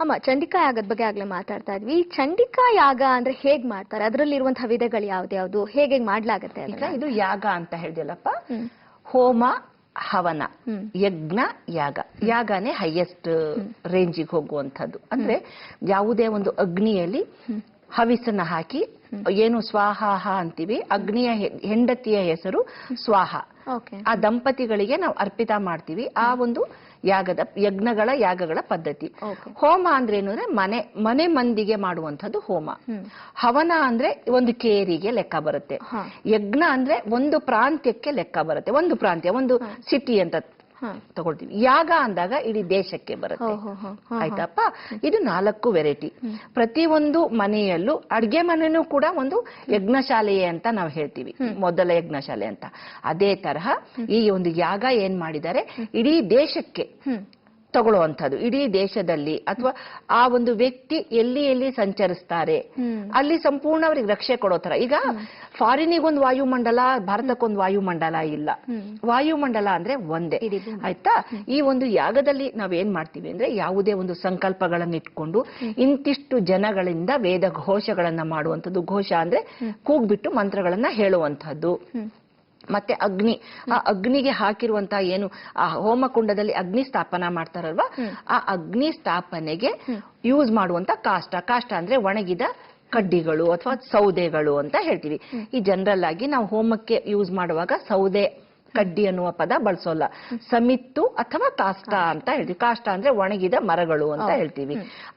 ಅಮ್ಮ, ಚಂಡಿಕಾ ಯಾಗದ ಬಗ್ಗೆ ಆಗ್ಲೇ ಮಾತಾಡ್ತಾ ಇದ್ವಿ. ಚಂಡಿಕಾ ಯಾಗ ಅಂದ್ರೆ ಹೇಗ್ ಮಾಡ್ತಾರೆ, ಅದರಲ್ಲಿರುವಂತಹ ವಿಧಗಳು ಯಾವ್ದ್ಯಾವ್ದು, ಹೇಗೆ ಮಾಡ್ಲಾಗತ್ತೆ? ಇದು ಯಾಗ ಅಂತ ಹೇಳಿದಲ್ಲಪ್ಪ, ಹೋಮ ಹವನ, ಯಜ್ಞ, ಯಾಗ. ಯಾಗನೇ ಹೈಯೆಸ್ಟ್ ರೇಂಜಿಗೆ ಹೋಗುವಂಥದ್ದು. ಅಂದ್ರೆ ಯಾವುದೇ ಒಂದು ಅಗ್ನಿಯಲ್ಲಿ ಹವಿಸನ್ನ ಹಾಕಿ, ಏನು ಸ್ವಾಹ ಅಂತೀವಿ, ಅಗ್ನಿಯ ಹೆಂಡತಿಯ ಹೆಸರು ಸ್ವಾಹ, ಆ ದಂಪತಿಗಳಿಗೆ ನಾವು ಅರ್ಪಿತ ಮಾಡ್ತೀವಿ. ಆ ಒಂದು ಯಾಗಗಳ ಪದ್ಧತಿ. ಹೋಮ ಅಂದ್ರೆ ಏನು ಅಂದ್ರೆ ಮನೆ ಮಂದಿಗೆ ಮಾಡುವಂಥದ್ದು ಹೋಮ. ಹವನ ಅಂದ್ರೆ ಒಂದು ಕೇರಿಗೆ ಲೆಕ್ಕ ಬರುತ್ತೆ. ಯಜ್ಞ ಅಂದ್ರೆ ಒಂದು ಪ್ರಾಂತ್ಯಕ್ಕೆ ಲೆಕ್ಕ ಬರುತ್ತೆ. ಒಂದು ಸಿಟಿ ಅಂತ ತಗೊಳ್ತೀವಿ. ಯಾಗ ಅಂದಾಗ ಇಡೀ ದೇಶಕ್ಕೆ ಬರುತ್ತೆ. ಆಯ್ತಪ್ಪ, ಇದು 4 ವೆರೈಟಿ. ಪ್ರತಿಯೊಂದು ಮನೆಯಲ್ಲೂ, ಅಡ್ಗೆ ಮನೆಯೂ ಕೂಡ ಒಂದು ಯಜ್ಞಶಾಲೆಯೇ ಅಂತ ನಾವು ಹೇಳ್ತೀವಿ, ಮೊದಲ ಯಜ್ಞಶಾಲೆ ಅಂತ. ಅದೇ ತರಹ ಈ ಒಂದು ಯಾಗ ಏನ್ ಮಾಡಿದ್ದಾರೆ, ಇಡೀ ದೇಶಕ್ಕೆ ತಗೊಳ್ಳುವಂಥದ್ದು. ಇಡೀ ದೇಶದಲ್ಲಿ ಅಥವಾ ಆ ಒಂದು ವ್ಯಕ್ತಿ ಎಲ್ಲಿ ಸಂಚರಿಸ್ತಾರೆ ಅಲ್ಲಿ ಸಂಪೂರ್ಣ ಅವ್ರಿಗೆ ರಕ್ಷೆ ಕೊಡೋ ತರ. ಈಗ ಫಾರಿನಿಗೊಂದು ವಾಯುಮಂಡಲ, ಭಾರತಕ್ಕೊಂದು ವಾಯುಮಂಡಲ ಇಲ್ಲ. ವಾಯುಮಂಡಲ ಅಂದ್ರೆ ಒಂದೇ. ಆಯ್ತಾ? ಈ ಒಂದು ಯಾಗದಲ್ಲಿ ನಾವೇನ್ ಮಾಡ್ತೀವಿ ಅಂದ್ರೆ, ಯಾವುದೇ ಒಂದು ಸಂಕಲ್ಪಗಳನ್ನ ಇಟ್ಕೊಂಡು ಇಂತಿಷ್ಟು ಜನಗಳಿಂದ ವೇದ ಘೋಷಗಳನ್ನ ಮಾಡುವಂಥದ್ದು. ಘೋಷ ಅಂದ್ರೆ ಕೂಗ್ಬಿಟ್ಟು ಮಂತ್ರಗಳನ್ನ ಹೇಳುವಂಥದ್ದು. ಮತ್ತೆ ಅಗ್ನಿ, ಆ ಅಗ್ನಿಗೆ ಹಾಕಿರುವಂತಹ ಏನು ಆ ಹೋಮಕುಂಡದಲ್ಲಿ ಅಗ್ನಿ ಸ್ಥಾಪನ ಮಾಡ್ತಾರಲ್ವಾ, ಆ ಅಗ್ನಿ ಸ್ಥಾಪನೆಗೆ ಯೂಸ್ ಮಾಡುವಂತ ಕಾಷ್ಟ ಅಂದ್ರೆ ಒಣಗಿದ ಕಡ್ಡಿಗಳು ಅಥವಾ ಸೌದೆಗಳು ಅಂತ ಹೇಳ್ತೀವಿ. ಈ ಜನರಲ್ ಆಗಿ ನಾವು ಹೋಮಕ್ಕೆ ಯೂಸ್ ಮಾಡುವಾಗ ಸೌದೆ ಕಡ್ಡಿ ಅನ್ನುವ ಪದ ಬಳಸೋಲ್ಲ. ಸಮಿತ್ತು ಅಥವಾ ಕಾಷ್ಟ ಅಂತ ಹೇಳ್ತೀವಿ. ಕಾಷ್ಟ ಅಂದ್ರೆ ಒಣಗಿದ ಮರಗಳು ಅಂತ ಹೇಳ್ತೀವಿ.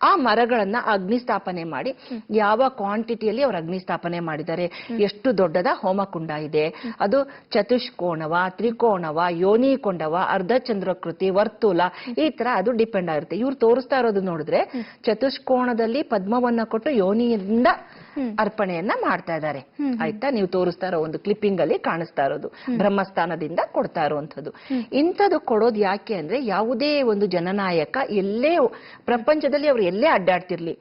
ಆ ಮರಗಳನ್ನ ಅಗ್ನಿ ಸ್ಥಾಪನೆ ಮಾಡಿ, ಯಾವ ಕ್ವಾಂಟಿಟಿಯಲ್ಲಿ ಅವ್ರು ಅಗ್ನಿ ಸ್ಥಾಪನೆ ಮಾಡಿದ್ದಾರೆ, ಎಷ್ಟು ದೊಡ್ಡದ ಹೋಮಕುಂಡ ಇದೆ, ಅದು ಚತುಷ್ಕೋಣವ, ತ್ರಿಕೋಣವ, ಯೋನಿಕೊಂಡವ, ಅರ್ಧಚಂದ್ರಾಕೃತಿ, ವರ್ತುಲ, ಈ ತರ ಅದು ಡಿಪೆಂಡ್ ಆಗಿರುತ್ತೆ. ಇವ್ರು ತೋರಿಸ್ತಾ ಇರೋದು ನೋಡಿದ್ರೆ ಚತುಷ್ಕೋಣದಲ್ಲಿ ಪದ್ಮವನ್ನ ಕೊಟ್ಟು ಯೋನಿಯಿಂದ ಅರ್ಪಣೆಯನ್ನ ಮಾಡ್ತಾ ಇದ್ದಾರೆ. ಆಯ್ತಾ? ನೀವು ತೋರಿಸ್ತಾ ಇರೋ ಒಂದು ಕ್ಲಿಪ್ಪಿಂಗ್ ಅಲ್ಲಿ ಕಾಣಿಸ್ತಾ ಇರೋದು ಬ್ರಹ್ಮಸ್ಥಾನದಿಂದ ಕೊಡ್ತಾ ಇರುವಂತದ್ದು. ಇಂಥದ್ದು ಕೊಡೋದು ಯಾಕೆ ಅಂದ್ರೆ, ಯಾವುದೇ ಒಂದು ಜನನಾಯಕ ಎಲ್ಲೇ ಪ್ರಪಂಚದಲ್ಲಿ ಅವ್ರು ಎಲ್ಲೇ ಅಡ್ಡಾಡ್ತಿರ್ಲಿ,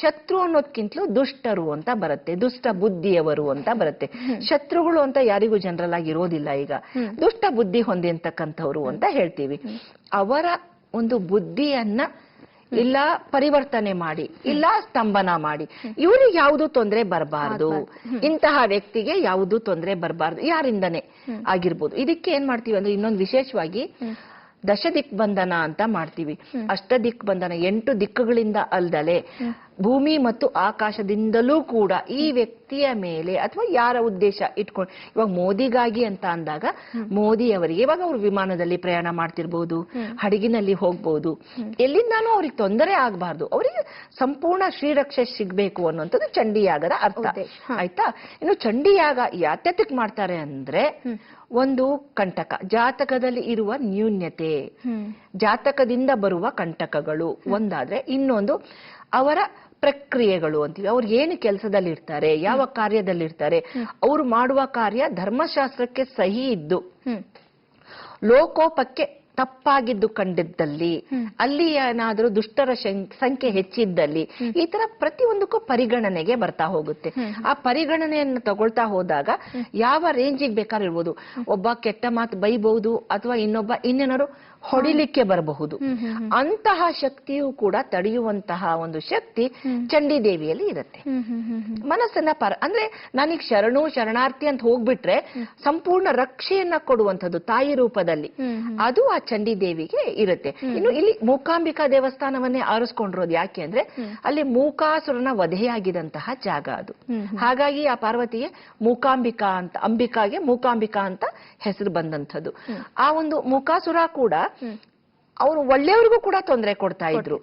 ಶತ್ರು ಅನ್ನೋದ್ಕಿಂತಲೂ ದುಷ್ಟರು ಅಂತ ಬರುತ್ತೆ, ದುಷ್ಟ ಬುದ್ಧಿಯವರು ಅಂತ ಬರುತ್ತೆ. ಶತ್ರುಗಳು ಅಂತ ಯಾರಿಗೂ ಜನರಲ್ ಆಗಿ ಇರೋದಿಲ್ಲ. ಈಗ ದುಷ್ಟ ಬುದ್ಧಿ ಹೊಂದಿರ್ತಕ್ಕಂಥವ್ರು ಅಂತ ಹೇಳ್ತೀವಿ. ಅವರ ಒಂದು ಬುದ್ಧಿಯನ್ನ ಇಲ್ಲ ಪರಿವರ್ತನೆ ಮಾಡಿ, ಇಲ್ಲ ಸ್ತಂಭನ ಮಾಡಿ, ಇವ್ರಿಗೆ ಯಾವುದು ತೊಂದರೆ ಬರಬಾರ್ದು, ಇಂತಹ ವ್ಯಕ್ತಿಗೆ ಯಾವುದು ತೊಂದರೆ ಬರಬಾರ್ದು, ಯಾರಿಂದನೇ ಆಗಿರ್ಬೋದು. ಇದಕ್ಕೆ ಏನ್ ಮಾಡ್ತೀವಿ ಅಂದ್ರೆ, ಇನ್ನೊಂದು ವಿಶೇಷವಾಗಿ ದಶ ದಿಕ್ಬಂಧನ ಅಂತ ಮಾಡ್ತೀವಿ. ಅಷ್ಟ ದಿಕ್ಬಂಧನ, 8 ದಿಕ್ಕುಗಳಿಂದ ಅಲ್ದಲೆ ಭೂಮಿ ಮತ್ತು ಆಕಾಶದಿಂದಲೂ ಕೂಡ ಈ ವ್ಯಕ್ತಿಯ ಮೇಲೆ ಅಥವಾ ಯಾರ ಉದ್ದೇಶ ಇಟ್ಕೊಂಡು, ಇವಾಗ ಮೋದಿಗಾಗಿ ಅಂತ ಅಂದಾಗ ಮೋದಿ ಅವರಿಗೆ ಇವಾಗ ಅವ್ರು ವಿಮಾನದಲ್ಲಿ ಪ್ರಯಾಣ ಮಾಡ್ತಿರ್ಬೋದು, ಹಡಗಿನಲ್ಲಿ ಹೋಗ್ಬೋದು, ಎಲ್ಲಿಂದಾನು ಅವ್ರಿಗೆ ತೊಂದರೆ ಆಗಬಾರ್ದು, ಅವರಿಗೆ ಸಂಪೂರ್ಣ ಶ್ರೀರಕ್ಷೆ ಸಿಗ್ಬೇಕು ಅನ್ನುವಂಥದ್ದು ಚಂಡಿಯಾಗದ ಅರ್ಥ. ಆಯ್ತಾ? ಇನ್ನು ಚಂಡಿಯಾಗ ಯಾತ್ಯತಕ್ ಮಾಡ್ತಾರೆ ಅಂದ್ರೆ, ಒಂದು ಕಂಟಕ, ಜಾತಕದಲ್ಲಿ ಇರುವ ನ್ಯೂನ್ಯತೆ, ಜಾತಕದಿಂದ ಬರುವ ಕಂಟಕಗಳು ಒಂದಾದ್ರೆ, ಇನ್ನೊಂದು ಅವರ ಪ್ರಕ್ರಿಯೆಗಳು ಅಂತೀವಿ. ಅವ್ರು ಏನು ಕೆಲಸದಲ್ಲಿ ಇರ್ತಾರೆ, ಯಾವ ಕಾರ್ಯದಲ್ಲಿರ್ತಾರೆ, ಅವ್ರು ಮಾಡುವ ಕಾರ್ಯ ಧರ್ಮಶಾಸ್ತ್ರಕ್ಕೆ ಸಹಿ ಇದ್ದು ಲೋಕೋಪಕ್ಕೆ ತಪ್ಪಾಗಿದ್ದು ಕಂಡಿದ್ದಲ್ಲಿ, ಅಲ್ಲಿ ಏನಾದ್ರೂ ದುಷ್ಟರ ಸಂಖ್ಯೆ ಹೆಚ್ಚಿದ್ದಲ್ಲಿ, ಈ ತರ ಪ್ರತಿಯೊಂದಕ್ಕೂ ಪರಿಗಣನೆಗೆ ಬರ್ತಾ ಹೋಗುತ್ತೆ. ಆ ಪರಿಗಣನೆಯನ್ನು ತಗೊಳ್ತಾ ಹೋದಾಗ ಯಾವ ರೇಂಜಿಗೆ ಬೇಕಾದ್ರೂ ಇರ್ಬೋದು. ಒಬ್ಬ ಕೆಟ್ಟ ಮಾತು ಬೈಬಹುದು, ಅಥವಾ ಇನ್ನೊಬ್ಬ ಇನ್ನೇನಾದ್ರು ಹೊಡಿಲಿಕ್ಕೆ ಬರಬಹುದು. ಅಂತಹ ಶಕ್ತಿಯೂ ಕೂಡ ತಡೆಯುವಂತಹ ಒಂದು ಶಕ್ತಿ ಚಂಡಿ ದೇವಿಯಲ್ಲಿ ಇರುತ್ತೆ. ಮನಸ್ಸನ್ನ ಅಂದ್ರೆ ನಾನೀಗ ಶರಣಾರ್ಥಿ ಅಂತ ಹೋಗ್ಬಿಟ್ರೆ ಸಂಪೂರ್ಣ ರಕ್ಷೆಯನ್ನ ಕೊಡುವಂಥದ್ದು ತಾಯಿ ರೂಪದಲ್ಲಿ ಅದು ಆ ಚಂಡಿ ದೇವಿಗೆ ಇರುತ್ತೆ. ಇನ್ನು ಇಲ್ಲಿ ಮೂಕಾಂಬಿಕಾ ದೇವಸ್ಥಾನವನ್ನೇ ಆರಿಸ್ಕೊಂಡಿರೋದು ಯಾಕೆ ಅಂದ್ರೆ ಅಲ್ಲಿ ಮೂಕಾಸುರನ ವಧೆಯಾಗಿದಂತಹ ಜಾಗ ಅದು. ಹಾಗಾಗಿ ಆ ಪಾರ್ವತಿಗೆ ಮೂಕಾಂಬಿಕಾ ಅಂತ, ಅಂಬಿಕಾಗೆ ಮೂಕಾಂಬಿಕಾ ಅಂತ ಹೆಸರು ಬಂದಂಥದ್ದು. ಆ ಒಂದು ಮೂಕಾಸುರ ಕೂಡ ಅವರು ಒಳ್ಳೆಯವ್ರಿಗೂ ಕೂಡ ತೊಂದರೆ ಕೊಡ್ತಾ ಇದ್ರು.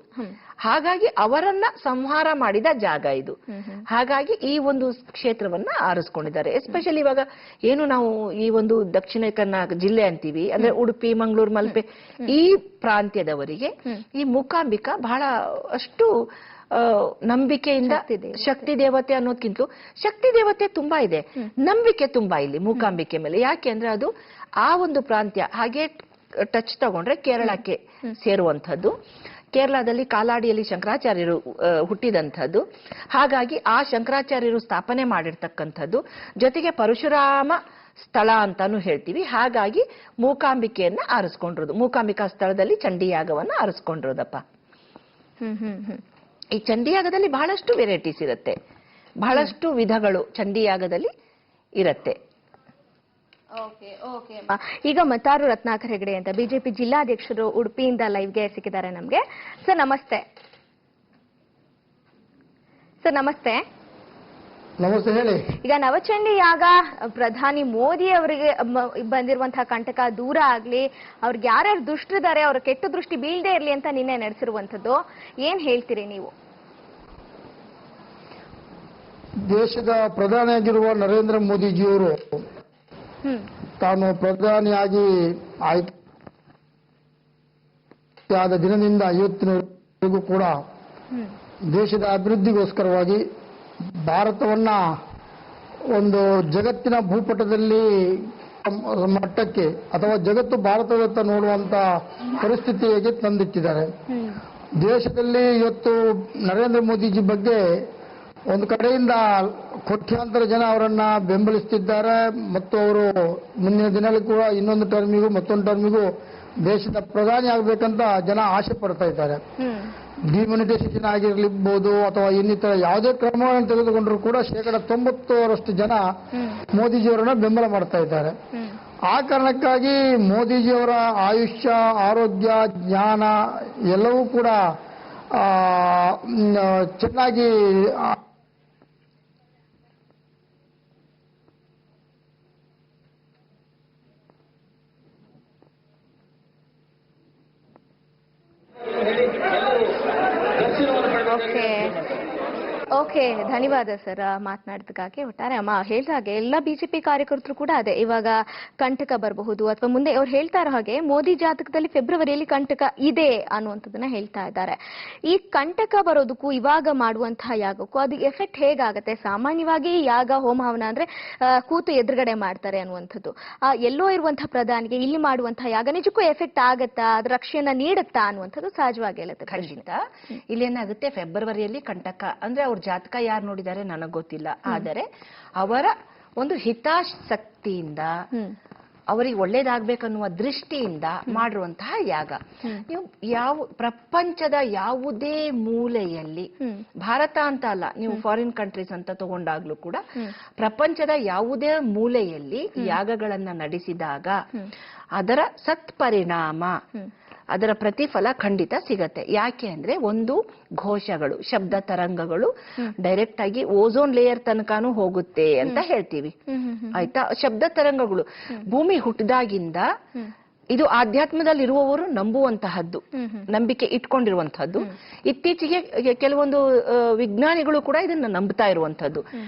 ಹಾಗಾಗಿ ಅವರನ್ನ ಸಂಹಾರ ಮಾಡಿದ ಜಾಗ ಇದು. ಹಾಗಾಗಿ ಈ ಒಂದು ಕ್ಷೇತ್ರವನ್ನ ಆರಿಸ್ಕೊಂಡಿದ್ದಾರೆ. ಎಸ್ಪೆಷಲಿ ಇವಾಗ ಏನು ನಾವು ಈ ಒಂದು ದಕ್ಷಿಣ ಕನ್ನಡ ಜಿಲ್ಲೆ ಅಂತೀವಿ, ಅಂದ್ರೆ ಉಡುಪಿ, ಮಂಗಳೂರು, ಮಲ್ಪೆ ಈ ಪ್ರಾಂತ್ಯದವರಿಗೆ ಈ ಮೂಕಾಂಬಿಕಾ ಬಹಳ ಅಷ್ಟು ನಂಬಿಕೆಯಿಂದ, ಶಕ್ತಿ ದೇವತೆ ಅನ್ನೋದ್ಕಿಂತಲೂ ಶಕ್ತಿ ದೇವತೆ ತುಂಬಾ ಇದೆ, ನಂಬಿಕೆ ತುಂಬಾ ಇಲ್ಲಿ ಮೂಕಾಂಬಿಕೆ ಮೇಲೆ. ಯಾಕೆ ಅಂದ್ರೆ ಅದು ಆ ಒಂದು ಪ್ರಾಂತ್ಯ. ಹಾಗೆ ಟಚ್ ತಗೊಂಡ್ರೆ ಕೇರಳಕ್ಕೆ ಸೇರುವಂಥದ್ದು. ಕೇರಳದಲ್ಲಿ ಕಾಲಾಡಿಯಲ್ಲಿ ಶಂಕರಾಚಾರ್ಯರು ಹುಟ್ಟಿದಂಥದ್ದು. ಹಾಗಾಗಿ ಆ ಶಂಕರಾಚಾರ್ಯರು ಸ್ಥಾಪನೆ ಮಾಡಿರ್ತಕ್ಕಂಥದ್ದು, ಜೊತೆಗೆ ಪರಶುರಾಮ ಸ್ಥಳ ಅಂತಾನು ಹೇಳ್ತೀವಿ. ಹಾಗಾಗಿ ಮೂಕಾಂಬಿಕೆಯನ್ನ ಆರಿಸ್ಕೊಂಡಿರೋದು, ಮೂಕಾಂಬಿಕಾ ಸ್ಥಳದಲ್ಲಿ ಚಂಡಿಯಾಗವನ್ನ ಆರಿಸ್ಕೊಂಡಿರೋದಪ್ಪ. ಈ ಚಂಡಿಯಾಗದಲ್ಲಿ ಬಹಳಷ್ಟು ವೆರೈಟೀಸ್ ಇರುತ್ತೆ, ಬಹಳಷ್ಟು ವಿಧಗಳು ಚಂಡಿಯಾಗದಲ್ಲಿ ಇರುತ್ತೆ. ಈಗ ಮತಾರು ರತ್ನಾಕರ್ ಹೆಗಡೆ ಅಂತ ಬಿಜೆಪಿ ಜಿಲ್ಲಾಧ್ಯಕ್ಷರು ಉಡುಪಿಯಿಂದ ಲೈವ್ಗೆ ಸಿಕ್ಕಿದ್ದಾರೆ ನಮ್ಗೆ. ಸರ್ ನಮಸ್ತೆ. ಸರ್ ನಮಸ್ತೆ. ನಮಸ್ತೆ, ಹೇಳಿ. ಈಗ ನವಚಂಡಿ ಯಾಗ ಪ್ರಧಾನಿ ಮೋದಿ ಅವರಿಗೆ ಬಂದಿರುವಂತಹ ಕಂಟಕ ದೂರ ಆಗ್ಲಿ, ಅವ್ರಿಗೆ ಯಾರ್ಯಾರು ದುಷ್ಟರಿದ್ದಾರೆ ಅವ್ರ ಕೆಟ್ಟ ದೃಷ್ಟಿ ಬೀಳದೆ ಇರ್ಲಿ ಅಂತ ನಿನ್ನೆ ನಡೆಸಿರುವಂತದ್ದು, ಏನ್ ಹೇಳ್ತೀರಿ ನೀವು? ದೇಶದ ಪ್ರಧಾನಿಯಾಗಿರುವ ನರೇಂದ್ರ ಮೋದಿಜಿಯವರು ತಾನು ಪ್ರಧಾನಿಯಾಗಿ ಆಯ್ಕೆಯಾದ ದಿನದಿಂದ ಇವತ್ತಿನವರೆಗೂ ಕೂಡ ದೇಶದ ಅಭಿವೃದ್ಧಿಗೋಸ್ಕರವಾಗಿ ಭಾರತವನ್ನ ಒಂದು ಜಗತ್ತಿನ ಭೂಪಟದಲ್ಲಿ ಮಟ್ಟಕ್ಕೆ ಅಥವಾ ಜಗತ್ತು ಭಾರತದತ್ತ ನೋಡುವಂತ ಪರಿಸ್ಥಿತಿಗೆ ತಂದಿಟ್ಟಿದ್ದಾರೆ. ದೇಶದಲ್ಲಿ ಇವತ್ತು ನರೇಂದ್ರ ಮೋದಿಜಿ ಬಗ್ಗೆ ಒಂದು ಕಡೆಯಿಂದ ಕೋಟ್ಯಾಂತರ ಜನ ಅವರನ್ನ ಬೆಂಬಲಿಸುತ್ತಿದ್ದಾರೆ ಮತ್ತು ಅವರು ಮುಂದಿನ ದಿನದಲ್ಲಿ ಕೂಡ ಇನ್ನೊಂದು ಟರ್ಮಿಗೂ ಮತ್ತೊಂದು ಟರ್ಮಿಗೂ ದೇಶದ ಪ್ರಧಾನಿ ಆಗಬೇಕಂತ ಜನ ಆಸೆ ಪಡ್ತಾ ಇದ್ದಾರೆ. ಡಿಮಾನಿಟೈಸೇಷನ್ ಆಗಿರ್ಲಿಬಹುದು ಅಥವಾ ಇನ್ನಿತರ ಯಾವುದೇ ಕ್ರಮಗಳನ್ನು ತೆಗೆದುಕೊಂಡ್ರು ಕೂಡ 90% ಜನ ಮೋದಿಜಿಯವರನ್ನ ಬೆಂಬಲ ಮಾಡ್ತಾ ಇದ್ದಾರೆ. ಆ ಕಾರಣಕ್ಕಾಗಿ ಮೋದಿಜಿಯವರ ಆಯುಷ್ಯ, ಆರೋಗ್ಯ, ಜ್ಞಾನ ಎಲ್ಲವೂ ಕೂಡ ಚೆನ್ನಾಗಿ ಓಕೆ, ಧನ್ಯವಾದ ಸರ್ ಮಾತನಾಡಿದಕ್ಕಾಗಿ. ಒಟ್ಟಾರೆ ಅಮ್ಮ ಹೇಳಿದ ಹಾಗೆ ಎಲ್ಲ ಬಿಜೆಪಿ ಕಾರ್ಯಕರ್ತರು ಕೂಡ ಅದೇ ಇವಾಗ ಕಂಟಕ ಬರಬಹುದು ಅಥವಾ ಮುಂದೆ ಅವ್ರು ಹೇಳ್ತಾ ಇರೋ ಹಾಗೆ ಮೋದಿ ಜಾತಕದಲ್ಲಿ ಫೆಬ್ರವರಿಯಲ್ಲಿ ಕಂಟಕ ಇದೆ ಅನ್ನುವಂಥದ್ದನ್ನ ಹೇಳ್ತಾ ಇದ್ದಾರೆ. ಈ ಕಂಟಕ ಬರೋದಕ್ಕೂ ಇವಾಗ ಮಾಡುವಂತಹ ಯಾಗಕ್ಕೂ ಅದು ಎಫೆಕ್ಟ್ ಹೇಗಾಗತ್ತೆ? ಸಾಮಾನ್ಯವಾಗಿ ಯಾಗ ಹೋಮ ಹವನ ಅಂದ್ರೆ ಕೂತು ಎದುರುಗಡೆ ಮಾಡ್ತಾರೆ ಅನ್ನುವಂಥದ್ದು. ಎಲ್ಲೋ ಇರುವಂತಹ ಪ್ರಧಾನಿಗೆ ಇಲ್ಲಿ ಮಾಡುವಂತಹ ಯಾಗ ನಿಜಕ್ಕೂ ಎಫೆಕ್ಟ್ ಆಗತ್ತಾ, ಅದ್ರ ರಕ್ಷೆಯನ್ನ ನೀಡುತ್ತಾ ಅನ್ನುವಂಥದ್ದು ಸಹಜವಾಗಿ ಹೇಳುತ್ತೆ. ಖಂಡಿತ ಇಲ್ಲೇನಾಗುತ್ತೆ, ಫೆಬ್ರವರಿಯಲ್ಲಿ ಕಂಟಕ ಅಂದ್ರೆ ಅವ್ರ ಜಾತಕ ಯಾರು ನೋಡಿದ್ದಾರೆ ನನಗೆ ಗೊತ್ತಿಲ್ಲ, ಆದರೆ ಅವರ ಒಂದು ಹಿತಾಸಕ್ತಿಯಿಂದ ಅವರಿಗೆ ಒಳ್ಳೇದಾಗ್ಬೇಕನ್ನುವ ದೃಷ್ಟಿಯಿಂದ ಮಾಡಿರುವಂತಹ ಯಾಗ. ನೀವು ಪ್ರಪಂಚದ ಯಾವುದೇ ಮೂಲೆಯಲ್ಲಿ, ಭಾರತ ಅಂತ ಅಲ್ಲ, ನೀವು ಫಾರಿನ್ ಕಂಟ್ರೀಸ್ ಅಂತ ತಗೊಂಡಾಗ್ಲೂ ಕೂಡ ಪ್ರಪಂಚದ ಯಾವುದೇ ಮೂಲೆಯಲ್ಲಿ ಯಾಗಗಳನ್ನ ನಡೆಸಿದಾಗ ಅದರ ಸತ್ಪರಿಣಾಮ, ಅದರ ಪ್ರತಿಫಲ ಖಂಡಿತ ಸಿಗತ್ತೆ. ಯಾಕೆ ಅಂದ್ರೆ ಒಂದು ಘೋಷಗಳು, ಶಬ್ದ ತರಂಗಗಳು ಡೈರೆಕ್ಟ್ ಆಗಿ ಓಝೋನ್ ಲೇಯರ್ ತನಕನೂ ಹೋಗುತ್ತೆ ಅಂತ ಹೇಳ್ತೀವಿ, ಆಯ್ತಾ? ಶಬ್ದ ತರಂಗಗಳು ಭೂಮಿ ಹುಟ್ಟಿದಾಗಿಂದ ಇದು ಆಧ್ಯಾತ್ಮದಲ್ಲಿರುವವರು ನಂಬುವಂತಹದ್ದು, ನಂಬಿಕೆ ಇಟ್ಕೊಂಡಿರುವಂತಹದ್ದು. ಇತ್ತೀಚೆಗೆ ಕೆಲವೊಂದು ವಿಜ್ಞಾನಿಗಳು ಕೂಡ ಇದನ್ನ ನಂಬ್ತಾ ಇರುವಂತಹದ್ದು.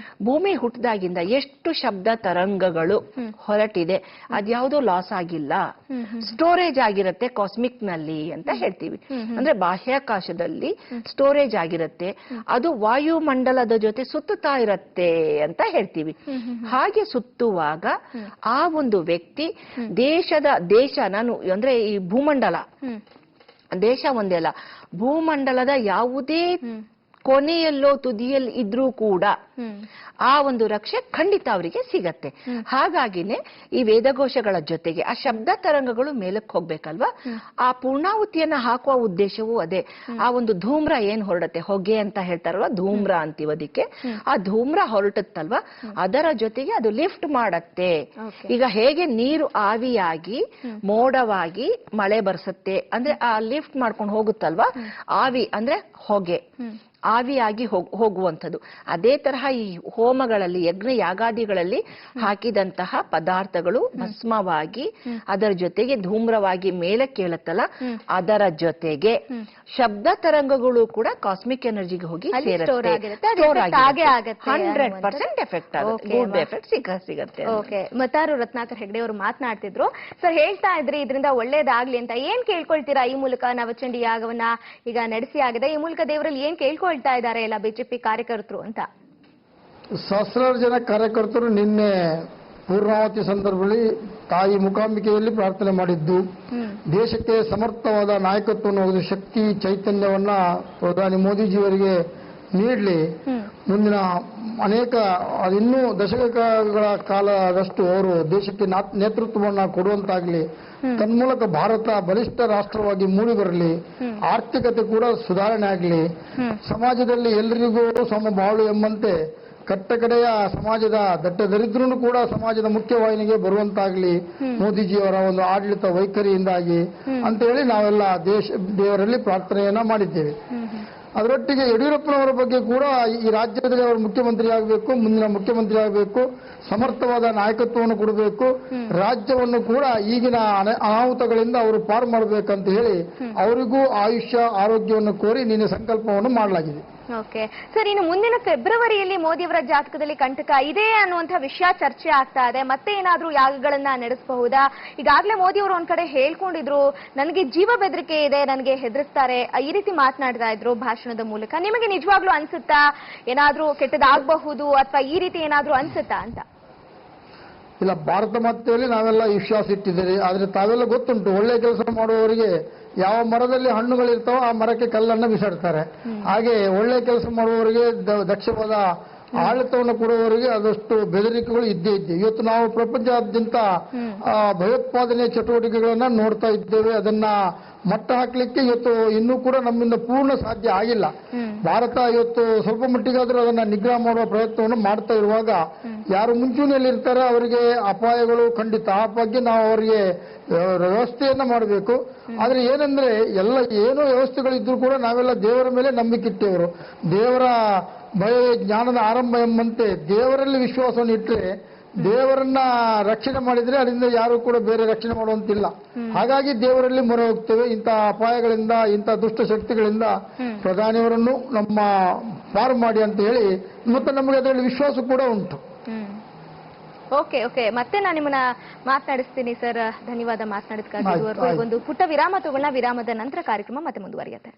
ಭೂಮಿ ಹುಟ್ಟಿದಾಗಿಂದ ಎಷ್ಟು ಶಬ್ದ ತರಂಗಗಳು ಹೊರಟಿದೆ, ಅದ್ಯಾವುದೋ ಲಾಸ್ ಆಗಿಲ್ಲ, ಸ್ಟೋರೇಜ್ ಆಗಿರತ್ತೆ ಕಾಸ್ಮಿಕ್ ನಲ್ಲಿ ಅಂತ ಹೇಳ್ತೀವಿ. ಅಂದ್ರೆ ಬಾಹ್ಯಾಕಾಶದಲ್ಲಿ ಸ್ಟೋರೇಜ್ ಆಗಿರತ್ತೆ, ಅದು ವಾಯುಮಂಡಲದ ಜೊತೆ ಸುತ್ತುತ್ತಾ ಇರತ್ತೆ ಅಂತ ಹೇಳ್ತೀವಿ. ಹಾಗೆ ಸುತ್ತುವಾಗ ಆ ಒಂದು ವ್ಯಕ್ತಿ ದೇಶ ನಾನು ಅಂದ್ರೆ ಈ ಭೂಮಂಡಲ, ದೇಶ ಒಂದೇ ಅಲ್ಲ, ಭೂಮಂಡಲದ ಯಾವುದೇ ಕೊನೆಯಲ್ಲೋ ತುದಿಯಲ್ಲಿ ಇದ್ರೂ ಕೂಡ ಆ ಒಂದು ರಕ್ಷೆ ಖಂಡಿತ ಅವರಿಗೆ ಸಿಗತ್ತೆ. ಹಾಗಾಗಿನೇ ಈ ವೇದಘೋಷಗಳ ಜೊತೆಗೆ ಆ ಶಬ್ದ ತರಂಗಗಳು ಮೇಲಕ್ಕೆ ಹೋಗ್ಬೇಕಲ್ವಾ, ಆ ಪೂರ್ಣಾಹುತಿಯನ್ನ ಹಾಕುವ ಉದ್ದೇಶವೂ ಅದೇ. ಆ ಒಂದು ಧೂಮ್ರ ಏನ್ ಹೊರಡತ್ತೆ, ಹೊಗೆ ಅಂತ ಹೇಳ್ತಾರಲ್ವಾ, ಧೂಮ್ರ ಅಂತೀವಿ ಅದಕ್ಕೆ. ಆ ಧೂಮ್ರ ಹೊರಟತ್ತಲ್ವಾ, ಅದರ ಜೊತೆಗೆ ಅದು ಲಿಫ್ಟ್ ಮಾಡತ್ತೆ. ಈಗ ಹೇಗೆ ನೀರು ಆವಿಯಾಗಿ ಮೋಡವಾಗಿ ಮಳೆ ಬರ್ಸತ್ತೆ ಅಂದ್ರೆ ಆ ಲಿಫ್ಟ್ ಮಾಡ್ಕೊಂಡು ಹೋಗುತ್ತಲ್ವಾ, ಆವಿ ಅಂದ್ರೆ ಹೊಗೆ, ಆವಿಯಾಗಿ ಹೋಗುವಂಥದ್ದು. ಅದೇ ತರಹ ಈ ಹೋಮಗಳಲ್ಲಿ, ಯಜ್ಞ ಯಾಗಾದಿಗಳಲ್ಲಿ ಹಾಕಿದಂತಹ ಪದಾರ್ಥಗಳು ಭಸ್ಮವಾಗಿ ಅದರ ಜೊತೆಗೆ ಧೂಮ್ರವಾಗಿ ಮೇಲೆ ಕೇಳುತ್ತಲ್ಲ, ಅದರ ಜೊತೆಗೆ ಶಬ್ದ ತರಂಗಗಳು ಕೂಡ ಕಾಸ್ಮಿಕ್ ಎನರ್ಜಿಗೆ ಹೋಗಿ ಸೇರುತ್ತೆ. 100% ಎಫೆಕ್ಟ್ ಆಗುತ್ತೆ, ಗುಡ್ ಎಫೆಕ್ಟ್ ಸಿಗತ್ತೆ. ಓಕೆ, ಮತ್ತಾರು ರತ್ನಾಕರ್ ಹೆಗ್ಡೆ ಅವರು ಮಾತನಾಡ್ತಿದ್ರು. ಸರ್ ಹೇಳ್ತಾ ಇದ್ರಿ ಇದರಿಂದ ಒಳ್ಳೇದಾಗ್ಲಿ ಅಂತ. ಏನ್ ಕೇಳ್ಕೊಳ್ತೀರಾ ಈ ಮೂಲಕ? ನವಚಂಡಿ ಯಾಗವನ್ನ ಈಗ ನಡೆಸಿ ಆಗಿದೆ, ಈ ಮೂಲಕ ದೇವರಲ್ಲಿ ಏನ್ ಕೇಳ್ಕೊಳ್ತಾ ಇದ್ದಾರೆ ಎಲ್ಲ ಬಿಜೆಪಿ ಕಾರ್ಯಕರ್ತರು ಅಂತ? ಸಹಸ್ರಾರು ಜನ ಕಾರ್ಯಕರ್ತರು ನಿನ್ನೆ ಪೂರ್ಣಾವತಿ ಸಂದರ್ಭದಲ್ಲಿ ತಾಯಿ ಮೂಕಾಂಬಿಕೆಯಲ್ಲಿ ಪ್ರಾರ್ಥನೆ ಮಾಡಿದ್ದು, ದೇಶಕ್ಕೆ ಸಮರ್ಥವಾದ ನಾಯಕತ್ವವನ್ನು ಒಂದು ಶಕ್ತಿ ಚೈತನ್ಯವನ್ನ ಪ್ರಧಾನಿ ಮೋದಿಜಿಯವರಿಗೆ ನೀಡಲಿ, ಮುಂದಿನ ಅನೇಕ ಇನ್ನೂ ದಶಕಗಳ ಕಾಲದಷ್ಟು ಅವರು ದೇಶಕ್ಕೆ ನೇತೃತ್ವವನ್ನು ಕೊಡುವಂತಾಗಲಿ, ತನ್ಮೂಲಕ ಭಾರತ ಬಲಿಷ್ಠ ರಾಷ್ಟ್ರವಾಗಿ ಮೂಡಿ ಬರಲಿ, ಆರ್ಥಿಕತೆ ಕೂಡ ಸುಧಾರಣೆ ಆಗಲಿ, ಸಮಾಜದಲ್ಲಿ ಎಲ್ಲರಿಗೂ ಸಮಬಾಳು ಎಂಬಂತೆ ಕಟ್ಟಕಡೆಯ ಸಮಾಜದ ದಟ್ಟ ದರಿದ್ರನು ಕೂಡ ಸಮಾಜದ ಮುಖ್ಯವಾಹಿನಿಗೆ ಬರುವಂತಾಗಲಿ ಮೋದಿಜಿಯವರ ಒಂದು ಆಡಳಿತ ವೈಖರಿಯಿಂದಾಗಿ ಅಂತ ಹೇಳಿ ನಾವೆಲ್ಲ ದೇವರಲ್ಲಿ ಪ್ರಾರ್ಥನೆಯನ್ನ ಮಾಡಿದ್ದೇವೆ. ಅದರೊಟ್ಟಿಗೆ ಯಡಿಯೂರಪ್ಪನವರ ಬಗ್ಗೆ ಕೂಡ ಈ ರಾಜ್ಯದಲ್ಲಿ ಅವರು ಮುಖ್ಯಮಂತ್ರಿ ಆಗಬೇಕು, ಮುಂದಿನ ಮುಖ್ಯಮಂತ್ರಿ ಆಗಬೇಕು, ಸಮರ್ಥವಾದ ನಾಯಕತ್ವವನ್ನು ಕೊಡಬೇಕು, ರಾಜ್ಯವನ್ನು ಕೂಡ ಈಗಿನ ಅನಾಹುತಗಳಿಂದ ಅವರು ಪಾರು ಮಾಡಬೇಕಂತ ಹೇಳಿ ಅವರಿಗೂ ಆಯುಷ್ಯ ಆರೋಗ್ಯವನ್ನು ಕೋರಿ ನಿನ್ನೆ ಸಂಕಲ್ಪವನ್ನು ಮಾಡಲಾಗಿದೆ. ಓಕೆ ಸರ್, ಇನ್ನು ಮುಂದಿನ ಫೆಬ್ರವರಿಯಲ್ಲಿ ಮೋದಿಯವರ ಜಾತಕದಲ್ಲಿ ಕಂಟಕ ಇದೆ ಅನ್ನುವಂಥ ವಿಷಯ ಚರ್ಚೆ ಆಗ್ತಾ ಇದೆ. ಮತ್ತೆ ಏನಾದ್ರೂ ಯಾಗಗಳನ್ನ ನಡೆಸಬಹುದಾ? ಈಗಾಗಲೇ ಮೋದಿ ಅವರು ಒಂದ್ ಕಡೆ ಹೇಳ್ಕೊಂಡಿದ್ರು, ನನಗೆ ಜೀವ ಬೆದರಿಕೆ ಇದೆ, ನನಗೆ ಹೆದರಿಸ್ತಾರೆ, ಈ ರೀತಿ ಮಾತನಾಡ್ತಾ ಇದ್ರು ಭಾಷಣದ ಮೂಲಕ. ನಿಮಗೆ ನಿಜವಾಗ್ಲೂ ಅನ್ಸುತ್ತಾ ಏನಾದ್ರೂ ಕೆಟ್ಟದಾಗಬಹುದು ಅಥವಾ ಈ ರೀತಿ ಏನಾದ್ರೂ ಅನ್ಸುತ್ತಾ ಅಂತ? ಇಲ್ಲ, ಭಾರತ ಮಾತೆಯಲ್ಲಿ ನಾವೆಲ್ಲ ವಿಶ್ವಾಸ ಇಟ್ಟಿದ್ದೇವೆ. ಆದ್ರೆ ತಾವೆಲ್ಲ ಗೊತ್ತುಂಟು, ಒಳ್ಳೆ ಕೆಲಸ ಮಾಡುವವರಿಗೆ ಯಾವ ಮರದಲ್ಲಿ ಹಣ್ಣುಗಳಿರ್ತಾವೋ ಆ ಮರಕ್ಕೆ ಕಲ್ಲನ್ನು ಬಿಸಾಡ್ತಾರೆ. ಹಾಗೆ ಒಳ್ಳೆ ಕೆಲಸ ಮಾಡುವವರಿಗೆ ದಕ್ಷವಾದ ಆಡಳಿತವನ್ನು ಕೊಡುವವರಿಗೆ ಅದಷ್ಟು ಬೆದರಿಕೆಗಳು ಇದ್ದೇ ಇದ್ದೆ. ಇವತ್ತು ನಾವು ಪ್ರಪಂಚದಾದ್ಯಂತ ಭಯೋತ್ಪಾದನೆ ಚಟುವಟಿಕೆಗಳನ್ನ ನೋಡ್ತಾ ಇದ್ದೇವೆ. ಅದನ್ನ ಮಟ್ಟ ಹಾಕಲಿಕ್ಕೆ ಇವತ್ತು ಇನ್ನೂ ಕೂಡ ನಮ್ಮಿಂದ ಪೂರ್ಣ ಸಾಧ್ಯ ಆಗಿಲ್ಲ. ಭಾರತ ಇವತ್ತು ಸ್ವಲ್ಪ ಮಟ್ಟಿಗಾದ್ರೂ ಅದನ್ನ ನಿಗ್ರಹ ಮಾಡುವ ಪ್ರಯತ್ನವನ್ನು ಮಾಡ್ತಾ ಇರುವಾಗ ಯಾರು ಮುಂಚೂಣಿಯಲ್ಲಿ ಇರ್ತಾರೆ ಅವರಿಗೆ ಅಪಾಯಗಳು ಖಂಡಿತ. ಆ ಬಗ್ಗೆ ನಾವು ಅವರಿಗೆ ವ್ಯವಸ್ಥೆಯನ್ನ ಮಾಡಬೇಕು. ಆದ್ರೆ ಏನಂದ್ರೆ ಏನೋ ವ್ಯವಸ್ಥೆಗಳಿದ್ರು ಕೂಡ ನಾವೆಲ್ಲ ದೇವರ ಮೇಲೆ ನಂಬಿಕೆ ಇಟ್ಟೇವರು. ದೇವರ ಭಯ ಜ್ಞಾನದ ಆರಂಭ ಎಂಬಂತೆ ದೇವರಲ್ಲಿ ವಿಶ್ವಾಸವನ್ನು ಇಟ್ಟರೆ, ದೇವರನ್ನ ರಕ್ಷಣೆ ಮಾಡಿದ್ರೆ ಅದರಿಂದ ಯಾರು ಕೂಡ ಬೇರೆ ರಕ್ಷಣೆ ಮಾಡುವಂತಿಲ್ಲ. ಹಾಗಾಗಿ ದೇವರಲ್ಲಿ ಮೊರೆ ಹೋಗ್ತೇವೆ. ಇಂತಹ ಅಪಾಯಗಳಿಂದ, ಇಂತಹ ದುಷ್ಟ ಶಕ್ತಿಗಳಿಂದ ಪ್ರಧಾನಿಯವರನ್ನು ನಮ್ಮ ಪಾರು ಮಾಡಿ ಅಂತ ಹೇಳಿ ಮತ್ತೆ ನಮಗೆ ಅದರಲ್ಲಿ ವಿಶ್ವಾಸ ಕೂಡ ಉಂಟು. ಓಕೆ ಓಕೆ, ಮತ್ತೆ ನಾನು ನಿಮ್ಮನ್ನ ಮಾತನಾಡಿಸ್ತೀನಿ ಸರ್. ಧನ್ಯವಾದ ಮಾತನಾಡಿದ. ಒಂದು ಪುಟ್ಟ ವಿರಾಮ ತಗೊಳ್ಳೋಣ. ವಿರಾಮದ ನಂತರ ಕಾರ್ಯಕ್ರಮ ಮತ್ತೆ ಮುಂದುವರಿಯುತ್ತೆ.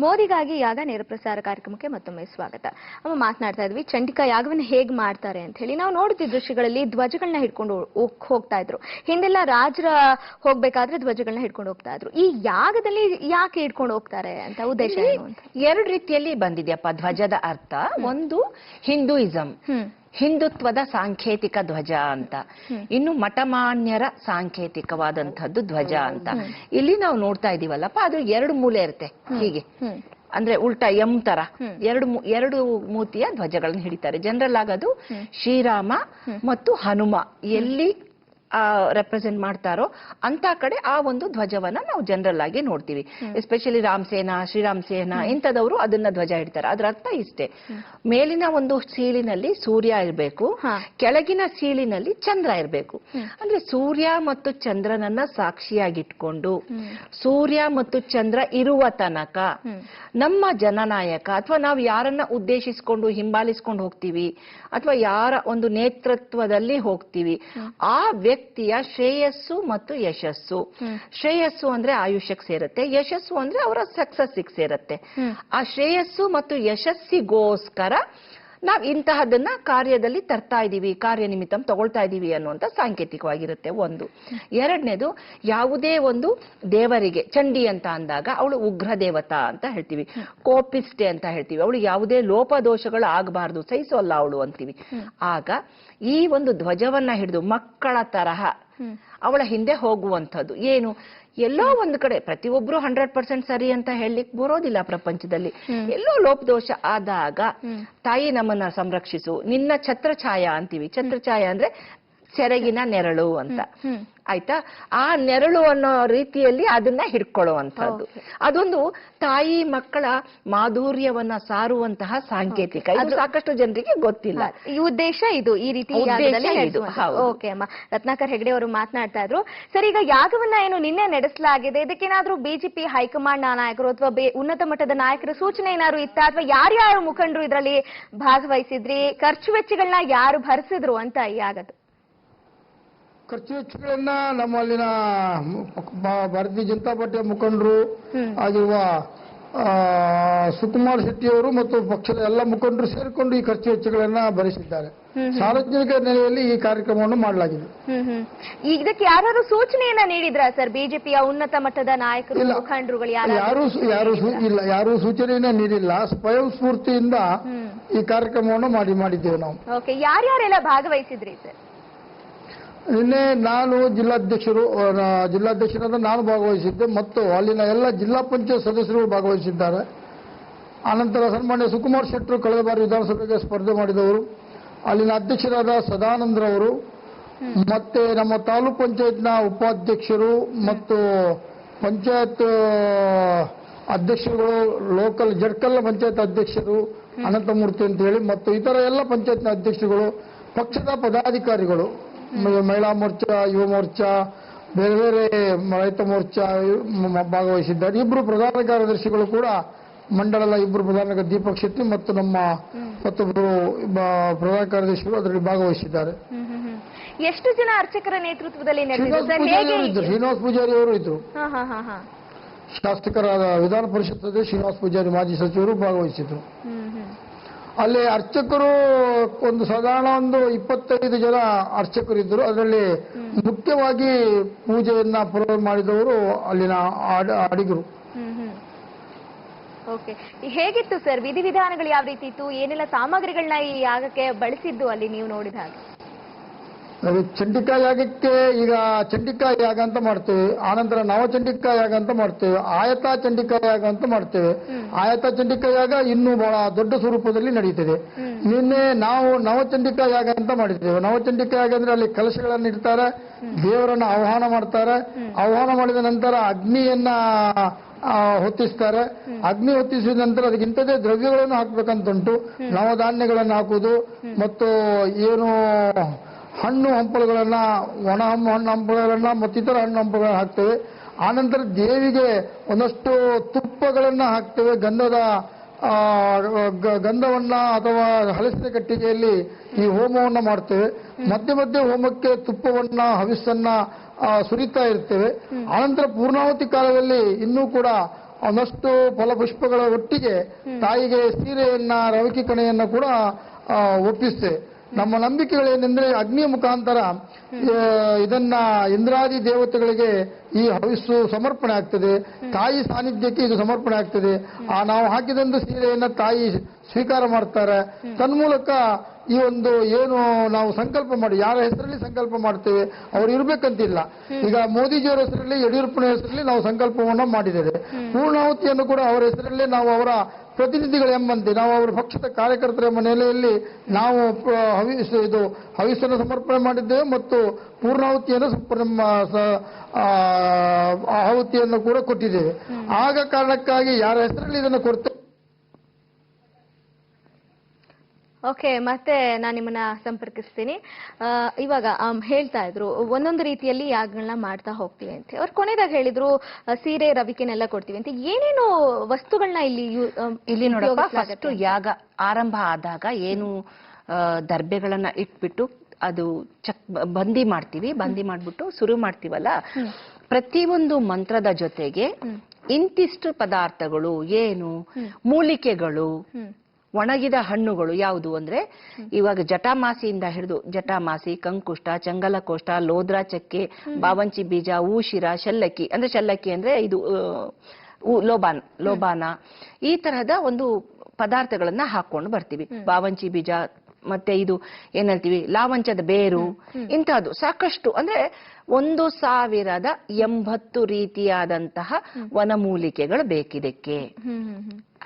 ಮೋದಿಗಾಗಿ ಯಾಗ ನೇರ ಪ್ರಸಾರ ಕಾರ್ಯಕ್ರಮಕ್ಕೆ ಮತ್ತೊಮ್ಮೆ ಸ್ವಾಗತ. ಅಮ್ಮ ಮಾತನಾಡ್ತಾ ಇದ್ವಿ ಚಂಡಿಕಾ ಯಾಗವನ್ನು ಹೇಗೆ ಮಾಡ್ತಾರೆ ಅಂತ ಹೇಳಿ. ನಾವು ನೋಡುತ್ತಿದ್ದ ದೃಶ್ಯಗಳಲ್ಲಿ ಧ್ವಜಗಳನ್ನ ಹಿಡ್ಕೊಂಡು ಹೋಗ್ತಾ ಇದ್ರು. ಹಿಂದೆಲ್ಲ ರಾಜರ ಹೋಗ್ಬೇಕಾದ್ರೆ ಧ್ವಜಗಳನ್ನ ಹಿಡ್ಕೊಂಡು ಹೋಗ್ತಾ ಇದ್ರು. ಈ ಯಾಗದಲ್ಲಿ ಯಾಕೆ ಹಿಡ್ಕೊಂಡು ಹೋಗ್ತಾರೆ ಅಂತ ಉದ್ದೇಶ ಏನು ಅಂತ? ಎರಡು ರೀತಿಯಲ್ಲಿ ಬಂದಿದೆಯಪ್ಪ ಧ್ವಜದ ಅರ್ಥ. ಒಂದು ಹಿಂದೂಯಿಸಂ, ಹಿಂದುತ್ವದ ಸಾಂಕೇತಿಕ ಧ್ವಜ ಅಂತ, ಇನ್ನು ಮಠಮಾನ್ಯರ ಸಾಂಕೇತಿಕವಾದಂತಹದ್ದು ಧ್ವಜ ಅಂತ. ಇಲ್ಲಿ ನಾವು ನೋಡ್ತಾ ಇದೀವಲ್ಲಪ್ಪ, ಅದು ಎರಡು ಮೂಲೆ ಇರುತ್ತೆ ಹೀಗೆ, ಅಂದ್ರೆ ಉಲ್ಟಾ ಎಂ ತರ ಎರಡು ಮೂತಿಯ ಧ್ವಜಗಳನ್ನು ಹಿಡಿತಾರೆ. ಜನರಲ್ ಆಗೋದು ಶ್ರೀರಾಮ ಮತ್ತು ಹನುಮ ಎಲ್ಲಿ ರೆಪ್ರೆಸೆಂಟ್ ಮಾಡ್ತಾರೋ ಅಂತ ಕಡೆ ಆ ಒಂದು ಧ್ವಜವನ್ನ ನಾವು ಜನರಲ್ ಆಗಿ ನೋಡ್ತೀವಿ. ಎಸ್ಪೆಷಲಿ ರಾಮಸೇನಾ, ಶ್ರೀರಾಮ್ ಸೇನಾ ಇಂಥದವರು ಅದನ್ನ ಧ್ವಜ ಹಿಡ್ತಾರೆ. ಅದ್ರ ಅರ್ಥ ಇಷ್ಟೇ, ಮೇಲಿನ ಒಂದು ಸೀಳಿನಲ್ಲಿ ಸೂರ್ಯ ಇರಬೇಕು, ಕೆಳಗಿನ ಸೀಳಿನಲ್ಲಿ ಚಂದ್ರ ಇರಬೇಕು. ಅಂದ್ರೆ ಸೂರ್ಯ ಮತ್ತು ಚಂದ್ರನನ್ನ ಸಾಕ್ಷಿಯಾಗಿಟ್ಕೊಂಡು, ಸೂರ್ಯ ಮತ್ತು ಚಂದ್ರ ಇರುವ ತನಕ ನಮ್ಮ ಜನನಾಯಕ ಅಥವಾ ನಾವು ಯಾರನ್ನ ಉದ್ದೇಶಿಸಿಕೊಂಡು ಹಿಂಬಾಲಿಸ್ಕೊಂಡು ಹೋಗ್ತೀವಿ ಅಥವಾ ಯಾರ ಒಂದು ನೇತೃತ್ವದಲ್ಲಿ ಹೋಗ್ತೀವಿ, ಆ ವ್ಯಕ್ತಿಯ ಶ್ರೇಯಸ್ಸು ಮತ್ತು ಯಶಸ್ಸು. ಶ್ರೇಯಸ್ಸು ಅಂದ್ರೆ ಆಯುಷ್ಯಕ್ಕೆ ಸೇರುತ್ತೆ, ಯಶಸ್ಸು ಅಂದ್ರೆ ಅವರ ಸಕ್ಸಸ್ಸಿಗೆ ಸೇರುತ್ತೆ. ಆ ಶ್ರೇಯಸ್ಸು ಮತ್ತು ಯಶಸ್ಸಿಗೋಸ್ಕರ ನಾವ್ ಇಂತಹದನ್ನ ಕಾರ್ಯದಲ್ಲಿ ತರ್ತಾ ಇದೀವಿ, ಕಾರ್ಯನಿಮಿತ್ತಂ ತಗೊಳ್ತಾ ಇದೀವಿ ಅನ್ನುವಂತ ಸಾಂಕೇತಿಕವಾಗಿರುತ್ತೆ ಒಂದು. ಎರಡನೇದು, ಯಾವುದೇ ಒಂದು ದೇವರಿಗೆ, ಚಂಡಿ ಅಂತ ಅಂದಾಗ ಅವಳು ಉಗ್ರ ದೇವತಾ ಅಂತ ಹೇಳ್ತೀವಿ, ಕೋಪಿಸ್ಟೆ ಅಂತ ಹೇಳ್ತೀವಿ, ಅವಳು ಯಾವುದೇ ಲೋಪದೋಷಗಳು ಆಗಬಾರ್ದು, ಸಹಿಸೋಲ್ಲ ಅವಳು ಅಂತೀವಿ. ಆಗ ಈ ಒಂದು ಧ್ವಜವನ್ನ ಹಿಡಿದು ಮಕ್ಕಳ ತರಹ ಅವಳ ಹಿಂದೆ ಹೋಗುವಂಥದ್ದು ಏನು, ಎಲ್ಲೋ ಒಂದು ಕಡೆ ಪ್ರತಿಯೊಬ್ರು 100% ಸರಿ ಅಂತ ಹೇಳಲಿಕ್ಕೆ ಬರೋದಿಲ್ಲ ಪ್ರಪಂಚದಲ್ಲಿ. ಎಲ್ಲೋ ಲೋಪದೋಷ ಆದಾಗ ತಾಯಿ ನಮ್ಮನ್ನ ಸಂರಕ್ಷಿಸು, ನಿನ್ನ ಛತ್ರಛಾಯ ಅಂತೀವಿ. ಛತ್ರಛಾಯ ಅಂದ್ರೆ ಸೆರಗಿನ ನೆರಳು ಅಂತ, ಆಯ್ತಾ? ಆ ನೆರಳು ಅನ್ನೋ ರೀತಿಯಲ್ಲಿ ಅದನ್ನ ಹಿಡ್ಕೊಳ್ಳುವಂತಹದ್ದು. ಅದೊಂದು ತಾಯಿ ಮಕ್ಕಳ ಮಾಧುರ್ಯವನ್ನ ಸಾರುವಂತಹ ಸಾಂಕೇತಿಕ. ಇದು ಸಾಕಷ್ಟು ಜನರಿಗೆ ಗೊತ್ತಿಲ್ಲ. ಈ ಉದ್ದೇಶ ಇದು, ಈ ರೀತಿ ಓಕೆ ಅಮ್ಮ. ರತ್ನಾಕರ್ ಹೆಗಡೆ ಅವರು ಮಾತನಾಡ್ತಾ ಇದ್ರು. ಸರ್, ಈಗ ಯಾಗವನ್ನ ಏನು ನಿನ್ನೆ ನಡೆಸಲಾಗಿದೆ, ಇದಕ್ಕೇನಾದ್ರೂ ಬಿಜೆಪಿ ಹೈಕಮಾಂಡ್ ನಾಯಕರು ಅಥವಾ ಉನ್ನತ ಮಟ್ಟದ ನಾಯಕರ ಸೂಚನೆ ಏನಾದ್ರು ಇತ್ತ, ಅಥವಾ ಯಾರ್ಯಾರು ಮುಖಂಡರು ಇದರಲ್ಲಿ ಭಾಗವಹಿಸಿದ್ರಿ, ಖರ್ಚು ವೆಚ್ಚಗಳನ್ನ ಯಾರು ಭರಿಸಿದ್ರು ಅಂತ ಈ ಆಗದು? ಖರ್ಚು ವೆಚ್ಚಗಳನ್ನ ನಮ್ಮಲ್ಲಿನ ಭಾರತೀಯ ಜನತಾ ಪಾರ್ಟಿಯ ಮುಖಂಡರು ಆಗಿರುವ ಸುಕುಮಾರ್ ಶೆಟ್ಟಿಯವರು ಮತ್ತು ಪಕ್ಷದ ಎಲ್ಲ ಮುಖಂಡರು ಸೇರಿಕೊಂಡು ಈ ಖರ್ಚು ವೆಚ್ಚಗಳನ್ನ ಭರಿಸಿದ್ದಾರೆ. ಸಾರ್ವಜನಿಕ ನೆಲೆಯಲ್ಲಿ ಈ ಕಾರ್ಯಕ್ರಮವನ್ನು ಮಾಡಲಾಗಿದೆ. ಇದಕ್ಕೆ ಯಾರು ಸೂಚನೆಯನ್ನ ನೀಡಿದ್ರ ಸರ್, ಬಿಜೆಪಿಯ ಉನ್ನತ ಮಟ್ಟದ ನಾಯಕರು ಮುಖಂಡರುಗಳು? ಯಾರು ಸೂಚನೆಯನ್ನ ನೀಡಿಲ್ಲ, ಸ್ವಯಂ ಸ್ಫೂರ್ತಿಯಿಂದ ಈ ಕಾರ್ಯಕ್ರಮವನ್ನು ಮಾಡಿದ್ದೇವೆ ನಾವು. ಓಕೆ, ಯಾರ್ಯಾರೆಲ್ಲ ಭಾಗವಹಿಸಿದ್ರಿ ಸರ್? ನಿನ್ನೆ ನಾನು ಜಿಲ್ಲಾಧ್ಯಕ್ಷರಾದ ನಾನು ಭಾಗವಹಿಸಿದ್ದೆ ಮತ್ತು ಅಲ್ಲಿನ ಎಲ್ಲ ಜಿಲ್ಲಾ ಪಂಚಾಯತ್ ಸದಸ್ಯರು ಭಾಗವಹಿಸಿದ್ದಾರೆ. ಆನಂತರ ಸನ್ಮಾನ್ಯ ಸುಕುಮಾರ್ ಶೆಟ್ಟರು ಕಳೆದ ಬಾರಿ ವಿಧಾನಸಭೆಗೆ ಸ್ಪರ್ಧೆ ಮಾಡಿದವರು, ಅಲ್ಲಿನ ಅಧ್ಯಕ್ಷರಾದ ಸದಾನಂದ್ರವರು, ಮತ್ತೆ ನಮ್ಮ ತಾಲೂಕ್ ಪಂಚಾಯತ್ನ ಉಪಾಧ್ಯಕ್ಷರು ಮತ್ತು ಪಂಚಾಯತ್ ಅಧ್ಯಕ್ಷರುಗಳು, ಲೋಕಲ್ ಜಡ್ಕಲ್ ಪಂಚಾಯತ್ ಅಧ್ಯಕ್ಷರು ಅನಂತಮೂರ್ತಿ ಅಂತ ಹೇಳಿ, ಮತ್ತು ಇತರ ಎಲ್ಲ ಪಂಚಾಯತ್ನ ಅಧ್ಯಕ್ಷರುಗಳು, ಪಕ್ಷದ ಪದಾಧಿಕಾರಿಗಳು, ಮಹಿಳಾ ಮೋರ್ಚಾ, ಯುವ ಮೋರ್ಚಾ, ಬೇರೆ ಬೇರೆ ರೈತ ಮೋರ್ಚಾ ಭಾಗವಹಿಸಿದ್ದಾರೆ. ಇಬ್ಬರು ಪ್ರಧಾನ ಕಾರ್ಯದರ್ಶಿಗಳು ಕೂಡ, ಮಂಡಲದ ಇಬ್ಬರು ಪ್ರಧಾನ ದೀಪಕ್ ಶೆಟ್ಟಿ ಮತ್ತು ನಮ್ಮ ಮತ್ತೊಬ್ಬರು ಪ್ರಧಾನ ಕಾರ್ಯದರ್ಶಿಗಳು ಅದರಲ್ಲಿ ಭಾಗವಹಿಸಿದ್ದಾರೆ. ಎಷ್ಟು ಜನ ಅರ್ಚಕರ ನೇತೃತ್ವದಲ್ಲಿ ಶ್ರೀನಿವಾಸ್ ಪೂಜಾರಿ ಅವರು ಇದ್ರು. ಶಾಸಕರಾದ ವಿಧಾನ ಪರಿಷತ್ ಸದಸ್ಯ ಶ್ರೀನಿವಾಸ್ ಪೂಜಾರಿ, ಮಾಜಿ ಸಚಿವರು ಭಾಗವಹಿಸಿದ್ರು. ಅಲ್ಲಿ ಅರ್ಚಕರು ಸಾಧಾರಣ 25 ಜನ ಅರ್ಚಕರು ಇದ್ದರು. ಅದರಲ್ಲಿ ಮುಖ್ಯವಾಗಿ ಪೂಜೆಯನ್ನ ಪೂರ್ವ ಮಾಡಿದವರು ಅಲ್ಲಿನ ಅಡಿಗರು. ಓಕೆ, ಹೇಗಿತ್ತು ಸರ್ ವಿಧಿವಿಧಾನಗಳು, ಯಾವ ರೀತಿ ಇತ್ತು, ಏನೆಲ್ಲ ಸಾಮಗ್ರಿಗಳನ್ನ ಈ ಯಾಗಕ್ಕೆ ಬಳಸಿದ್ದು ಅಲ್ಲಿ ನೀವು ನೋಡಿದ ಹಾಗೆ? ಚಂಡಿಕಾ ಯಾಗಕ್ಕೆ ಈಗ ಚಂಡಿಕಾ ಯಾಗ ಅಂತ ಮಾಡ್ತೇವೆ, ಆನಂತರ ನವಚಂಡಿಕಾ ಯಾಗ ಅಂತ ಮಾಡ್ತೇವೆ, ಆಯತಾ ಚಂಡಿಕಾ ಯಾಗ ಅಂತ ಮಾಡ್ತೇವೆ. ಆಯತಾ ಚಂಡಿಕಾ ಯಾಗ ಇನ್ನೂ ಬಹಳ ದೊಡ್ಡ ಸ್ವರೂಪದಲ್ಲಿ ನಡೀತದೆ. ನಿನ್ನೆ ನಾವು ನವಚಂಡಿಕಾ ಯಾಗ ಅಂತ ಮಾಡಿದ್ದೇವೆ. ನವಚಂಡಿಕಾ ಯಾಗ ಅಂದ್ರೆ ಅಲ್ಲಿ ಕಲಶಗಳನ್ನು ಇಡ್ತಾರೆ, ದೇವರನ್ನ ಆಹ್ವಾನ ಮಾಡ್ತಾರೆ. ಆಹ್ವಾನ ಮಾಡಿದ ನಂತರ ಅಗ್ನಿಯನ್ನ ಹೊತ್ತಿಸ್ತಾರೆ. ಅಗ್ನಿ ಹೊತ್ತಿಸಿದ ನಂತರ ಅದಕ್ಕೆ ಇಂಥದೇ ದ್ರವ್ಯಗಳನ್ನು ಹಾಕ್ಬೇಕಂತುಂಟು. ನವಧಾನ್ಯಗಳನ್ನು ಹಾಕುವುದು ಮತ್ತು ಏನು ಹಣ್ಣು ಹಂಪಲುಗಳನ್ನ, ಒಣ ಹಣ್ಣು ಹಂಪಲುಗಳನ್ನ ಮತ್ತಿತರ ಹಣ್ಣು ಹಂಪಲುಗಳನ್ನ ಹಾಕ್ತೇವೆ. ಆನಂತರ ದೇವಿಗೆ ಒಂದಷ್ಟು ತುಪ್ಪಗಳನ್ನ ಹಾಕ್ತೇವೆ. ಗಂಧವನ್ನ ಅಥವಾ ಹಲಸಿನ ಕಟ್ಟಿಗೆಯಲ್ಲಿ ಈ ಹೋಮವನ್ನ ಮಾಡ್ತೇವೆ. ಮಧ್ಯೆ ಮಧ್ಯೆ ಹೋಮಕ್ಕೆ ತುಪ್ಪವನ್ನ, ಹವಿಸ್ಸನ್ನ ಸುರಿತಾ ಇರ್ತೇವೆ. ಆನಂತರ ಪೂರ್ಣಾವತಿ ಕಾಲದಲ್ಲಿ ಇನ್ನೂ ಕೂಡ ಒಂದಷ್ಟು ಫಲಪುಷ್ಪಗಳ ಒಟ್ಟಿಗೆ ತಾಯಿಗೆ ಸೀರೆಯನ್ನ, ರವಿಕೆ ಕಣೆಯನ್ನ ಕೂಡ ಒಪ್ಪಿಸ್ತೇವೆ. ನಮ್ಮ ನಂಬಿಕೆಗಳೇನೆಂದ್ರೆ ಅಗ್ನಿಯ ಮುಖಾಂತರ ಇದನ್ನ ಇಂದ್ರಾದಿ ದೇವತೆಗಳಿಗೆ ಈ ಹವಿಸ್ಸು ಸಮರ್ಪಣೆ ಆಗ್ತದೆ, ತಾಯಿ ಸಾನ್ನಿಧ್ಯಕ್ಕೆ ಇದು ಸಮರ್ಪಣೆ ಆಗ್ತದೆ. ನಾವು ಹಾಕಿದಂತ ಸೀರೆಯನ್ನ ತಾಯಿ ಸ್ವೀಕಾರ ಮಾಡ್ತಾರೆ. ತನ್ಮೂಲಕ ಈ ಒಂದು ಏನು ನಾವು ಸಂಕಲ್ಪ ಮಾಡಿ, ಯಾರ ಹೆಸರಲ್ಲಿ ಸಂಕಲ್ಪ ಮಾಡ್ತೇವೆ ಅವ್ರು ಇರ್ಬೇಕಂತಿಲ್ಲ. ಈಗ ಮೋದಿಜಿಯವರ ಹೆಸರಲ್ಲಿ, ಯಡಿಯೂರಪ್ಪನ ಹೆಸರಲ್ಲಿ ನಾವು ಸಂಕಲ್ಪವನ್ನ ಮಾಡಿದ್ದೇವೆ. ಪೂರ್ಣಾಹುತಿಯನ್ನು ಕೂಡ ಅವರ ಹೆಸರಲ್ಲೇ ನಾವು ಅವರ ಪ್ರತಿನಿಧಿಗಳೆಂಬಂತೆ, ನಾವು ಅವರ ಪಕ್ಷದ ಕಾರ್ಯಕರ್ತರ ಎಂಬ ನೆಲೆಯಲ್ಲಿ ನಾವು ಹವಿಸ್ಸನ್ನು ಸಮರ್ಪಣೆ ಮಾಡಿದ್ದೇವೆ ಮತ್ತು ಪೂರ್ಣಾಹುತಿಯನ್ನು ಆಹುತಿಯನ್ನು ಕೂಡ ಕೊಟ್ಟಿದ್ದೇವೆ. ಆಗ ಕಾರಣಕ್ಕಾಗಿ ಯಾರ ಹೆಸರಲ್ಲಿ ಇದನ್ನು ಕೊಡ್ತೇವೆ. ಓಕೆ, ಮತ್ತೆ ನಾನು ನಿಮ್ಮನ್ನ ಸಂಪರ್ಕಿಸ್ತೀನಿ. ಇವಾಗ ಹೇಳ್ತಾ ಇದ್ರು ಒಂದೊಂದು ರೀತಿಯಲ್ಲಿ ಯಾಗಗಳನ್ನ ಮಾಡ್ತಾ ಹೋಗ್ತೀವಿ ಅಂತ. ಅವ್ರು ಕೊನೆದಾಗ ಹೇಳಿದ್ರು ಸೀರೆ ರವಿಕೆನೆಲ್ಲ ಕೊಡ್ತೀವಿ ಅಂತ. ಏನೇನು ವಸ್ತುಗಳನ್ನ ಇಲ್ಲಿ ನೋಡಪ್ಪ, ಫಸ್ಟ್ ಯಾಗ ಆರಂಭ ಆದಾಗ ಏನು ದರ್ಬೆಗಳನ್ನ ಇಟ್ಬಿಟ್ಟು ಅದು ಬಂದಿ ಮಾಡ್ತೀವಿ. ಬಂದಿ ಮಾಡ್ಬಿಟ್ಟು ಶುರು ಮಾಡ್ತೀವಲ್ಲ, ಪ್ರತಿಯೊಂದು ಮಂತ್ರದ ಜೊತೆಗೆ ಇಂತಿಷ್ಟು ಪದಾರ್ಥಗಳು ಏನು, ಮೂಲಿಕೆಗಳು, ಒಣಗಿದ ಹಣ್ಣುಗಳು ಯಾವುದು ಅಂದ್ರೆ ಇವಾಗ ಜಟಾಮಾಸಿಯಿಂದ ಹಿಡಿದು ಜಟಾಮಾಸಿ, ಕಂಕುಷ್ಟ, ಚಂಗಲಕೋಷ್ಟ, ಲೋದ್ರಾ ಚಕ್ಕೆ, ಬಾವಂಚಿ ಬೀಜ, ಊಶಿರ, ಶಲ್ಲಕ್ಕಿ ಅಂದ್ರೆ ಇದು ಲೋಬಾನ ಈ ತರಹದ ಒಂದು ಪದಾರ್ಥಗಳನ್ನ ಹಾಕೊಂಡು ಬರ್ತೀವಿ. ಬಾವಂಚಿ ಬೀಜ, ಮತ್ತೆ ಇದು ಏನ್ ಹೇಳ್ತೀವಿ ಲಾವಂಚದ ಬೇರು, ಇಂತಹದ್ದು ಸಾಕಷ್ಟು ಅಂದ್ರೆ 1080 ರೀತಿಯಾದಂತಹ ವನಮೂಲಿಕೆಗಳು ಬೇಕಿದಕ್ಕೆ.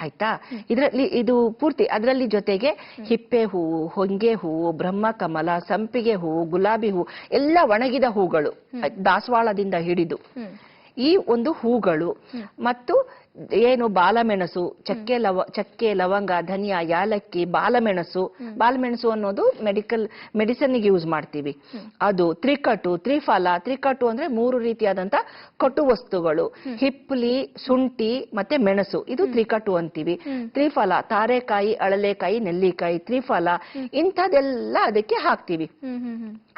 ಆಯ್ತಾ? ಇದರಲ್ಲಿ ಇದು ಪೂರ್ತಿ ಅದರಲ್ಲಿ ಜೊತೆಗೆ ಹಿಪ್ಪೆ ಹೂವು, ಹೊಂಗೆ ಹೂವು, ಬ್ರಹ್ಮಕಮಲ, ಸಂಪಿಗೆ ಹೂವು, ಗುಲಾಬಿ ಹೂವು, ಎಲ್ಲ ಒಣಗಿದ ಹೂಗಳು, ದಾಸವಾಳದಿಂದ ಹಿಡಿದು ಈ ಒಂದು ಹೂಗಳು, ಮತ್ತು ಏನು ಬಾಲಮೆಣಸು, ಚಕ್ಕೆ, ಲವಂಗ, ಧನಿಯಾ, ಯಾಲಕ್ಕಿ, ಬಾಲಮೆಣಸು ಅನ್ನೋದು ಮೆಡಿಸಿನ್ ಗೆ ಯೂಸ್ ಮಾಡ್ತೀವಿ. ಅದು ತ್ರಿಕಟು, ತ್ರಿಫಲ. ತ್ರಿಕಟು ಅಂದ್ರೆ 3 ರೀತಿಯಾದಂತ ಕಟು ವಸ್ತುಗಳು, ಹಿಪ್ಲಿ, ಶುಂಠಿ ಮತ್ತೆ ಮೆಣಸು, ಇದು ತ್ರಿಕಟು ಅಂತೀವಿ. ತ್ರಿಫಲ ತಾರೆಕಾಯಿ, ಅಳಲೆಕಾಯಿ, ನೆಲ್ಲಿಕಾಯಿ, ತ್ರಿಫಲ ಇಂಥದೆಲ್ಲ ಅದಕ್ಕೆ ಹಾಕ್ತಿವಿ.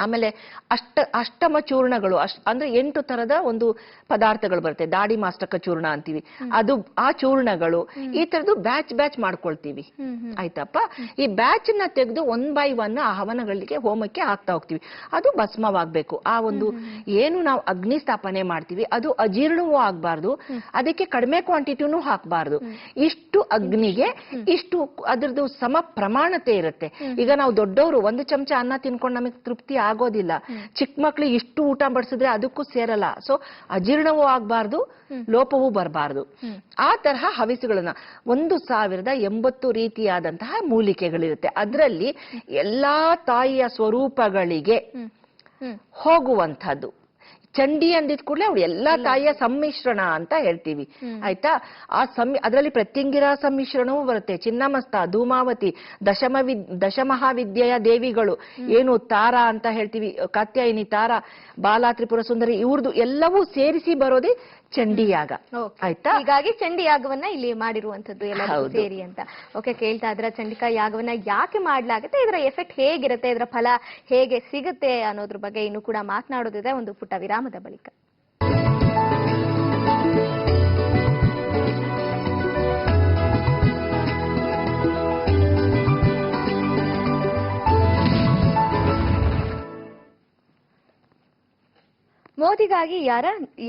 ಆಮೇಲೆ ಅಷ್ಟಮ ಚೂರ್ಣಗಳು, ಅಂದ್ರೆ 8 ತರದ ಒಂದು ಪದಾರ್ಥಗಳು ಬರುತ್ತೆ. ದಾಡಿ ಮಾಸ್ತಕ ಚೂರ್ಣ ಅಂತೀವಿ, ಅದು ಆ ಚೂರ್ಣಗಳು, ಈ ತರದ್ದು ಬ್ಯಾಚ್ ಮಾಡ್ಕೊಳ್ತೀವಿ. ಆಯ್ತಪ್ಪ? ಈ ಬ್ಯಾಚ್ ನ ತೆಗೆದು 1 by 1 ಆ ಹವನಗಳಿಗೆ, ಹೋಮಕ್ಕೆ ಹಾಕ್ತಾ ಹೋಗ್ತೀವಿ. ಅದು ಭಸ್ಮವಾಗ್ಬೇಕು. ಆ ಒಂದು ಏನು ನಾವು ಅಗ್ನಿ ಸ್ಥಾಪನೆ ಮಾಡ್ತೀವಿ ಅದು ಅಜೀರ್ಣವೂ ಆಗ್ಬಾರ್ದು, ಅದಕ್ಕೆ ಕಡಿಮೆ ಕ್ವಾಂಟಿಟಿನೂ ಹಾಕ್ಬಾರ್ದು. ಇಷ್ಟು ಅಗ್ನಿಗೆ ಇಷ್ಟು ಅದ್ರದ್ದು ಸಮ ಪ್ರಮಾಣತೆ ಇರುತ್ತೆ. ಈಗ ನಾವು ದೊಡ್ಡವರು 1 ಚಮಚ ಅನ್ನ ತಿನ್ಕೊಂಡು ನಮಗೆ ತೃಪ್ತಿ ಆಗೋದಿಲ್ಲ. ಚಿಕ್ಕ ಮಕ್ಳಿಗೆ ಇಷ್ಟು ಊಟ ಬಡಿಸಿದ್ರೆ ಅದಕ್ಕೂ ಸೇರಲ್ಲ. ಸೊ ಅಜೀರ್ಣವೂ ಆಗ್ಬಾರ್ದು, ಲೋಪವೂ ಬರಬಾರ್ದು. ಆ ತರಹ ಹವಿಸುಗಳನ್ನ 1080 ರೀತಿಯಾದಂತಹ ಮೂಲಿಕೆಗಳಿರುತ್ತೆ. ಅದರಲ್ಲಿ ಎಲ್ಲಾ ತಾಯಿಯ ಸ್ವರೂಪಗಳಿಗೆ ಹೋಗುವಂಥದ್ದು. ಚಂಡಿ ಅಂದಿದ್ ಕೂಡಲೇ ಅವಳು ಎಲ್ಲಾ ತಾಯಿಯ ಸಮ್ಮಿಶ್ರಣ ಅಂತ ಹೇಳ್ತೀವಿ. ಆಯ್ತಾ? ಅದರಲ್ಲಿ ಪ್ರತ್ಯಂಗಿರ ಸಮ್ಮಿಶ್ರಣವೂ ಬರುತ್ತೆ. ಚಿನ್ನಮಸ್ತ, ಧೂಮಾವತಿ, ದಶಮಹಾವಿದ್ಯೆಯ ದೇವಿಗಳು, ಏನು ತಾರಾ ಅಂತ ಹೇಳ್ತೀವಿ, ಕಾತ್ಯಾಯಿನಿ, ತಾರಾ, ಬಾಲಾ, ತ್ರಿಪುರ ಸುಂದರಿ, ಇವ್ರದ್ದು ಎಲ್ಲವೂ ಸೇರಿಸಿ ಬರೋದೇ ಚಂಡಿಯಾಗ. ಆಯ್ತಾ? ಹೀಗಾಗಿ ಚಂಡಿ ಯಾಗವನ್ನ ಇಲ್ಲಿ ಮಾಡಿರುವಂತದ್ದು ಎಲ್ಲರೂ ಸೇರಿ ಅಂತ. ಓಕೆ, ಕೇಳ್ತಾ ಇದ್ರ ಚಂಡಿಕಾ ಯಾಗವನ್ನ ಯಾಕೆ ಮಾಡ್ಲಾಗುತ್ತೆ, ಇದರ ಎಫೆಕ್ಟ್ ಹೇಗಿರುತ್ತೆ, ಇದರ ಫಲ ಹೇಗೆ ಸಿಗುತ್ತೆ ಅನ್ನೋದ್ರ ಬಗ್ಗೆ ಇನ್ನು ಕೂಡ ಮಾತನಾಡೋದಿದೆ ಒಂದು ಪುಟ್ಟ ವಿರಾಮದ ಬಳಿಕ. ಮೋದಿಗಾಗಿ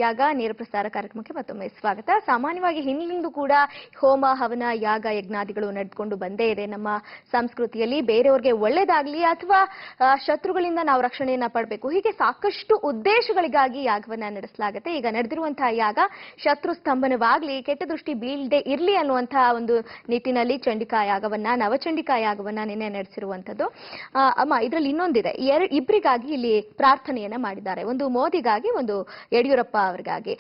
ಯಾಗ ನೇರ ಪ್ರಸಾರ ಕಾರ್ಯಕ್ರಮಕ್ಕೆ ಮತ್ತೊಮ್ಮೆ ಸ್ವಾಗತ. ಸಾಮಾನ್ಯವಾಗಿ ಹಿಂದಿನಿಂದ ಕೂಡ ಹೋಮ, ಹವನ, ಯಾಗ, ಯಜ್ಞಾದಿಗಳು ನಡೆದುಕೊಂಡು ಬಂದೇ ಇದೆ ನಮ್ಮ ಸಂಸ್ಕೃತಿಯಲ್ಲಿ. ಬೇರೆಯವ್ರಿಗೆ ಒಳ್ಳೇದಾಗ್ಲಿ ಅಥವಾ ಶತ್ರುಗಳಿಂದ ನಾವು ರಕ್ಷಣೆಯನ್ನ ಪಡಬೇಕು, ಹೀಗೆ ಸಾಕಷ್ಟು ಉದ್ದೇಶಗಳಿಗಾಗಿ ಯಾಗವನ್ನ ನಡೆಸಲಾಗುತ್ತೆ. ಈಗ ನಡೆದಿರುವಂತಹ ಯಾಗ ಶತ್ರು ಸ್ತಂಭನವಾಗ್ಲಿ, ಕೆಟ್ಟ ದೃಷ್ಟಿ ಬೀಳದೆ ಇರ್ಲಿ ಅನ್ನುವಂತಹ ಒಂದು ನಿಟ್ಟಿನಲ್ಲಿ ಚಂಡಿಕಾ ಯಾಗವನ್ನ, ನವಚಂಡಿಕಾ ಯಾಗವನ್ನ ನಿನ್ನೆ ನಡೆಸಿರುವಂತದ್ದು. ಅಮ್ಮ, ಇದರಲ್ಲಿ ಇನ್ನೊಂದಿದೆ, ಇಬ್ಬರಿಗಾಗಿ ಇಲ್ಲಿ ಪ್ರಾರ್ಥನೆಯನ್ನ ಮಾಡಿದ್ದಾರೆ. ಒಂದು ಮೋದಿಗಾಗಿ, ಒಂದು ಯಡಿಯೂರಪ್ಪ ಅವರಿಗಾಗಿ.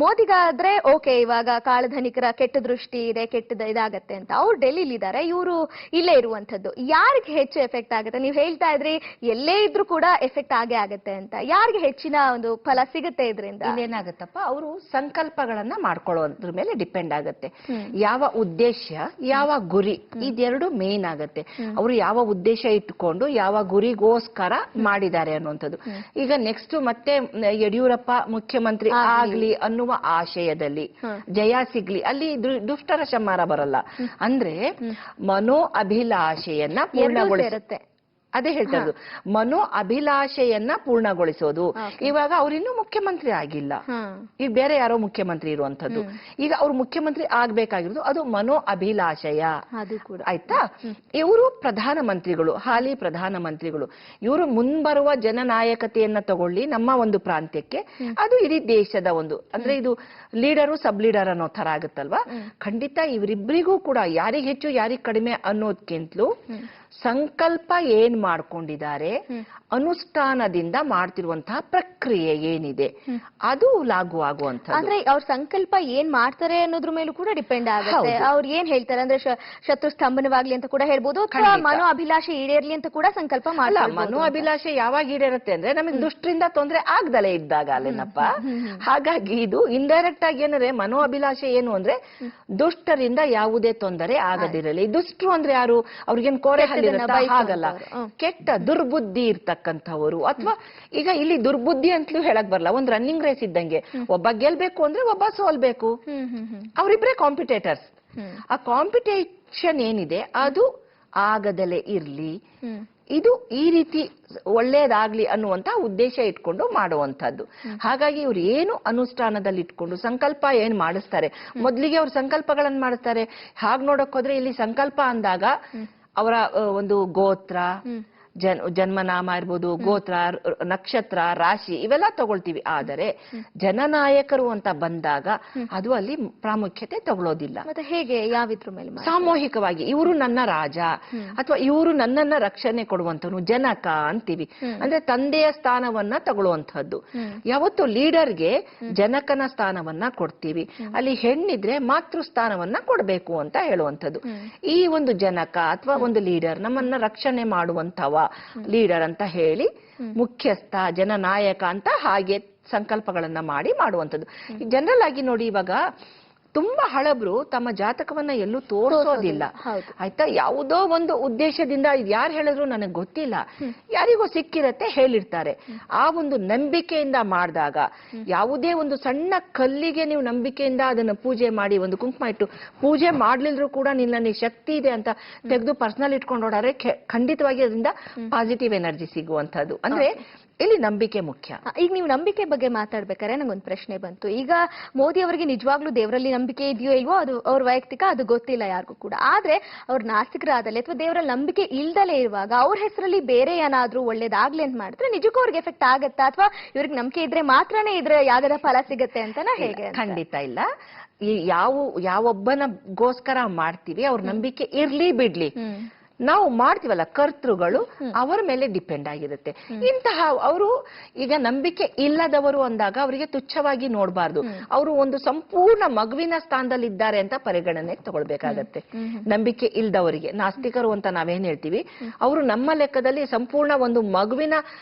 ಮೋದಿಗಾದ್ರೆ ಓಕೆ, ಇವಾಗ ಕಾಳಧನಿಕರ ಕೆಟ್ಟ ದೃಷ್ಟಿ ಇದೆ, ಕೆಟ್ಟದ ಇದಾಗತ್ತೆ ಅಂತ ಅವ್ರು ಡೆಲ್ಲಿಲಿ ಇದ್ದಾರೆ, ಇವರು ಇಲ್ಲೇ ಇರುವಂತದ್ದು. ಯಾರಿಗೆ ಹೆಚ್ಚು ಎಫೆಕ್ಟ್ ಆಗುತ್ತೆ? ನೀವು ಹೇಳ್ತಾ ಇದ್ರಿ ಎಲ್ಲೇ ಇದ್ರೂ ಕೂಡ ಎಫೆಕ್ಟ್ ಆಗೇ ಆಗತ್ತೆ ಅಂತ. ಯಾರಿಗೆ ಹೆಚ್ಚಿನ ಒಂದು ಫಲ ಸಿಗುತ್ತೆ ಇದರಿಂದ? ಇಲ್ಲೇನಾಗತ್ತಪ್ಪ, ಅವರು ಸಂಕಲ್ಪಗಳನ್ನ ಮಾಡ್ಕೊಳ್ಳೋದ್ರ ಮೇಲೆ ಡಿಪೆಂಡ್ ಆಗತ್ತೆ. ಯಾವ ಉದ್ದೇಶ, ಯಾವ ಗುರಿ, ಇದೆರಡು ಮೇನ್ ಆಗತ್ತೆ. ಅವರು ಯಾವ ಉದ್ದೇಶ ಇಟ್ಕೊಂಡು ಯಾವ ಗುರಿಗೋಸ್ಕರ ಮಾಡಿದ್ದಾರೆ ಅನ್ನುವಂಥದ್ದು. ಈಗ ನೆಕ್ಸ್ಟ್ ಮತ್ತೆ ಯಡಿಯೂರಪ್ಪ ಮುಖ್ಯಮಂತ್ರಿ ಆಗ್ಲಿ ಅನ್ನುವ ಆಶಯದಲ್ಲಿ ಜಯ ಸಿಗ್ಲಿ, ಅಲ್ಲಿ ದುಷ್ಟರ ಶಮಾರ ಬರಲ್ಲ. ಅಂದ್ರೆ ಮನೋ ಅಭಿಲಾಷೆಯನ್ನ ಪೂರ್ಣಗೊಳಿಸುತ್ತೆ. ಅದೇ ಹೇಳ್ತಾ ಇರೋದು, ಮನೋ ಅಭಿಲಾಷೆಯನ್ನ ಪೂರ್ಣಗೊಳಿಸೋದು. ಇವಾಗ ಅವ್ರಿನ್ನೂ ಮುಖ್ಯಮಂತ್ರಿ ಆಗಿಲ್ಲ, ಈಗ ಬೇರೆ ಯಾರೋ ಮುಖ್ಯಮಂತ್ರಿ ಇರುವಂತದ್ದು. ಈಗ ಅವ್ರು ಮುಖ್ಯಮಂತ್ರಿ ಆಗ್ಬೇಕಾಗಿರೋದು ಅದು ಮನೋ ಅಭಿಲಾಷೆಯ. ಆಯ್ತಾ? ಇವರು ಪ್ರಧಾನಮಂತ್ರಿಗಳು, ಹಾಲಿ ಪ್ರಧಾನಮಂತ್ರಿಗಳು. ಇವರು ಮುಂಬರುವ ಜನನಾಯಕತೆಯನ್ನ ತಗೊಳ್ಳಿ ನಮ್ಮ ಒಂದು ಪ್ರಾಂತ್ಯಕ್ಕೆ, ಅದು ಇಡೀ ದೇಶದ ಒಂದು, ಅಂದ್ರೆ ಇದು ಲೀಡರು ಸಬ್ ಲೀಡರ್ ಅನ್ನೋ ತರ ಆಗುತ್ತಲ್ವಾ. ಖಂಡಿತ ಇವರಿಬ್ಬರಿಗೂ ಕೂಡ ಯಾರಿಗ್ ಹೆಚ್ಚು ಯಾರಿಗ್ ಕಡಿಮೆ ಅನ್ನೋದ್ಕಿಂತಲೂ ಸಂಕಲ್ಪ ಏನ್ ಮಾಡ್ಕೊಂಡಿದ್ದಾರೆ, ಅನುಷ್ಠಾನದಿಂದ ಮಾಡ್ತಿರುವಂತಹ ಪ್ರಕ್ರಿಯೆ ಏನಿದೆ ಅದು ಲಾಗು ಆಗುವಂತ. ಅಂದ್ರೆ ಅವ್ರ ಸಂಕಲ್ಪ ಏನ್ ಮಾಡ್ತಾರೆ ಅನ್ನೋದ್ರ ಮೇಲೂ ಕೂಡ ಡಿಪೆಂಡ್ ಆಗುತ್ತೆ. ಅವ್ರು ಏನ್ ಹೇಳ್ತಾರೆ ಅಂದ್ರೆ ಶತ್ರು ಸ್ತಂಭನವಾಗ್ಲಿ ಅಂತ ಕೂಡ ಹೇಳ್ಬೋದು, ಅಥವಾ ಮನೋ ಅಭಿಲಾಷೆ ಈಡೇರ್ಲಿ ಅಂತ ಕೂಡ ಸಂಕಲ್ಪ ಮಾಡಲ್ಲ. ಮನೋ ಅಭಿಲಾಷೆ ಯಾವಾಗ ಈಡೇರುತ್ತೆ ಅಂದ್ರೆ ನಮಗೆ ದುಷ್ಟರಿಂದ ತೊಂದರೆ ಆಗ್ದಲೇ ಇದ್ದಾಗ ಅಲ್ಲೇನಪ್ಪ. ಹಾಗಾಗಿ ಇದು ಇಂಡೈರೆಕ್ಟ್ ಆಗಿ ಏನಂದ್ರೆ ಮನೋ ಅಭಿಲಾಷೆ ಏನು ಅಂದ್ರೆ ದುಷ್ಟರಿಂದ ಯಾವುದೇ ತೊಂದರೆ ಆಗದಿರಲಿ. ದುಷ್ಟರು ಅಂದ್ರೆ ಯಾರು? ಅವ್ರಿಗೇನ್ ಕೋರೆ ಹಲ್ಲಿರುತ್ತಾ? ಹಾಗಲ್ಲ, ಕೆಟ್ಟ ದುರ್ಬುದ್ಧಿ ಇರ್ತಕ್ಕ ಇರ್ತಕ್ಕಂಥವರು, ಅಥವಾ ಈಗ ಇಲ್ಲಿ ದುರ್ಬುದ್ಧಿ ಅಂತಲೂ ಹೇಳಕ್ ಬರಲ್ಲ, ಒಂದ್ ರನ್ನಿಂಗ್ ರೇಸ್ ಇದ್ದಂಗೆ, ಒಬ್ಬ ಗೆಲ್ಬೇಕು ಅಂದ್ರೆ ಒಬ್ಬ ಸೋಲ್ಬೇಕು, ಅವರಿಬ್ರೆ ಕಾಂಪಿಟೇಟರ್ಸ್. ಆ ಕಾಂಪಿಟೇಷನ್ ಏನಿದೆ ಅದು ಆಗದಲೇ ಇರ್ಲಿ, ಇದು ಈ ರೀತಿ ಒಳ್ಳೇದಾಗ್ಲಿ ಅನ್ನುವಂತ ಉದ್ದೇಶ ಇಟ್ಕೊಂಡು ಮಾಡುವಂತದ್ದು. ಹಾಗಾಗಿ ಇವ್ರು ಏನು ಅನುಷ್ಠಾನದಲ್ಲಿ ಇಟ್ಕೊಂಡು ಸಂಕಲ್ಪ ಏನ್ ಮಾಡಿಸ್ತಾರೆ, ಮೊದ್ಲಿಗೆ ಅವ್ರು ಸಂಕಲ್ಪಗಳನ್ನ ಮಾಡಿಸ್ತಾರೆ. ಹಾಗೆ ನೋಡಕ್ ಹೋದ್ರೆ ಇಲ್ಲಿ ಸಂಕಲ್ಪ ಅಂದಾಗ ಅವರ ಒಂದು ಗೋತ್ರ, ಜನ್ಮನಾಮ ಇರ್ಬೋದು, ಗೋತ್ರ, ನಕ್ಷತ್ರ, ರಾಶಿ ಇವೆಲ್ಲ ತಗೊಳ್ತೀವಿ. ಆದರೆ ಜನನಾಯಕರು ಅಂತ ಬಂದಾಗ ಅದು ಅಲ್ಲಿ ಪ್ರಾಮುಖ್ಯತೆ ತಗೊಳ್ಳೋದಿಲ್ಲ. ಮತ್ತೆ ಹೇಗೆ, ಯಾವಿದ್ರ ಮೇಲೆ? ಸಾಮೂಹಿಕವಾಗಿ ಇವರು ನನ್ನ ರಾಜ ಅಥವಾ ಇವರು ನನ್ನನ್ನ ರಕ್ಷಣೆ ಕೊಡುವಂತವನು ಜನಕ ಅಂತೀವಿ. ಅಂದ್ರೆ ತಂದೆಯ ಸ್ಥಾನವನ್ನ ತಗೊಳ್ಳುವಂತಹದ್ದು. ಯಾವತ್ತು ಲೀಡರ್ಗೆ ಜನಕನ ಸ್ಥಾನವನ್ನ ಕೊಡ್ತೀವಿ, ಅಲ್ಲಿ ಹೆಣ್ಣಿದ್ರೆ ಮಾತೃ ಸ್ಥಾನವನ್ನ ಕೊಡ್ಬೇಕು ಅಂತ ಹೇಳುವಂಥದ್ದು. ಈ ಒಂದು ಜನಕ ಅಥವಾ ಒಂದು ಲೀಡರ್ ನಮ್ಮನ್ನ ರಕ್ಷಣೆ ಮಾಡುವಂತವ ಲೀಡರ್ ಅಂತ ಹೇಳಿ, ಮುಖ್ಯಸ್ಥ, ಜನನಾಯಕ ಅಂತ ಹಾಗೆ ಸಂಕಲ್ಪಗಳನ್ನ ಮಾಡಿ ಮಾಡುವಂಥದ್ದು. ಜನರಲ್ ಆಗಿ ನೋಡಿ, ಇವಾಗ ತುಂಬಾ ಹಳಬ್ರು ತಮ್ಮ ಜಾತಕವನ್ನ ಎಲ್ಲೂ ತೋರಿಸೋದಿಲ್ಲ, ಆಯ್ತಾ? ಯಾವುದೋ ಒಂದು ಉದ್ದೇಶದಿಂದ ಇದು ಯಾರು ಹೇಳಿದ್ರು ನನಗೆ ಗೊತ್ತಿಲ್ಲ, ಯಾರಿಗೋ ಸಿಕ್ಕಿರತ್ತೆ ಹೇಳಿರ್ತಾರೆ. ಆ ಒಂದು ನಂಬಿಕೆಯಿಂದ ಮಾಡಿದಾಗ, ಯಾವುದೇ ಒಂದು ಸಣ್ಣ ಕಲ್ಲಿಗೆ ನೀವು ನಂಬಿಕೆಯಿಂದ ಅದನ್ನ ಪೂಜೆ ಮಾಡಿ, ಒಂದು ಕುಂಕುಮ ಇಟ್ಟು ಪೂಜೆ ಮಾಡ್ಲಿಲ್ರು ಕೂಡ ನಿನ್ನಲ್ಲಿ ಶಕ್ತಿ ಇದೆ ಅಂತ ತೆಗೆದು ಪರ್ಸನಲ್ ಇಟ್ಕೊಂಡು ಓಡಾದ್ರೆ ಖಂಡಿತವಾಗಿ ಅದರಿಂದ ಪಾಸಿಟಿವ್ ಎನರ್ಜಿ ಸಿಗುವಂತದ್ದು. ಅಂದ್ರೆ ಇಲ್ಲಿ ನಂಬಿಕೆ ಮುಖ್ಯ. ಈಗ ನೀವು ನಂಬಿಕೆ ಬಗ್ಗೆ ಮಾತಾಡ್ಬೇಕಾದ್ರೆ ನಂಗೊಂದು ಪ್ರಶ್ನೆ ಬಂತು. ಈಗ ಮೋದಿ ಅವರಿಗೆ ನಿಜವಾಗ್ಲೂ ದೇವರಲ್ಲಿ ನಂಬಿಕೆ ಇದೆಯೋ ಇಲ್ವೋ ಅದು ಅವ್ರ ವೈಯಕ್ತಿಕ, ಅದು ಗೊತ್ತಿಲ್ಲ ಯಾರಿಗೂ ಕೂಡ. ಆದ್ರೆ ಅವ್ರು ನಾಸ್ತಿಕರಾದಲ್ಲಿ ಅಥವಾ ದೇವರಲ್ಲಿ ನಂಬಿಕೆ ಇಲ್ದಲೇ ಇರುವಾಗ ಅವ್ರ ಹೆಸರಲ್ಲಿ ಬೇರೆ ಏನಾದ್ರೂ ಒಳ್ಳೇದಾಗ್ಲಿ ಅಂತ ಮಾಡಿದ್ರೆ ನಿಜಕ್ಕೂ ಅವ್ರಿಗೆ ಎಫೆಕ್ಟ್ ಆಗತ್ತಾ, ಅಥವಾ ಇವ್ರಿಗೆ ನಂಬಿಕೆ ಇದ್ರೆ ಮಾತ್ರನೇ ಇದ್ರೆ ಯಾವ್ದಾರ ಫಲ ಸಿಗತ್ತೆ ಅಂತನಾ, ಹೇಗೆ? ಖಂಡಿತ ಇಲ್ಲ. ಈ ಯಾವೊಬ್ಬನಗೋಸ್ಕರ ಮಾಡ್ತೀವಿ ಅವ್ರ ನಂಬಿಕೆ ಇರ್ಲಿ ಬಿಡ್ಲಿ, ನಾವು ಮಾಡ್ತೀವಲ್ಲ ಕರ್ತೃಗಳು, ಅವರ ಮೇಲೆ ಡಿಪೆಂಡ್ ಆಗಿರುತ್ತೆ. ಇಂತಹ ಅವರು ಈಗ ನಂಬಿಕೆ ಇಲ್ಲದವರು ಅಂದಾಗ ಅವರಿಗೆ ತುಚ್ಛವಾಗಿ ನೋಡಬಾರ್ದು. ಅವರು ಒಂದು ಸಂಪೂರ್ಣ ಮಗುವಿನ ಸ್ಥಾನದಲ್ಲಿ ಇದ್ದಾರೆ ಅಂತ ಪರಿಗಣನೆ ತಗೊಳ್ಬೇಕಾಗತ್ತೆ. ನಂಬಿಕೆ ಇಲ್ದವರಿಗೆ, ನಾಸ್ತಿಕರು ಅಂತ ನಾವೇನ್ ಹೇಳ್ತೀವಿ, ಅವರು ನಮ್ಮ ಲೆಕ್ಕದಲ್ಲಿ ಸಂಪೂರ್ಣ ಒಂದು ಮಗುವಿನ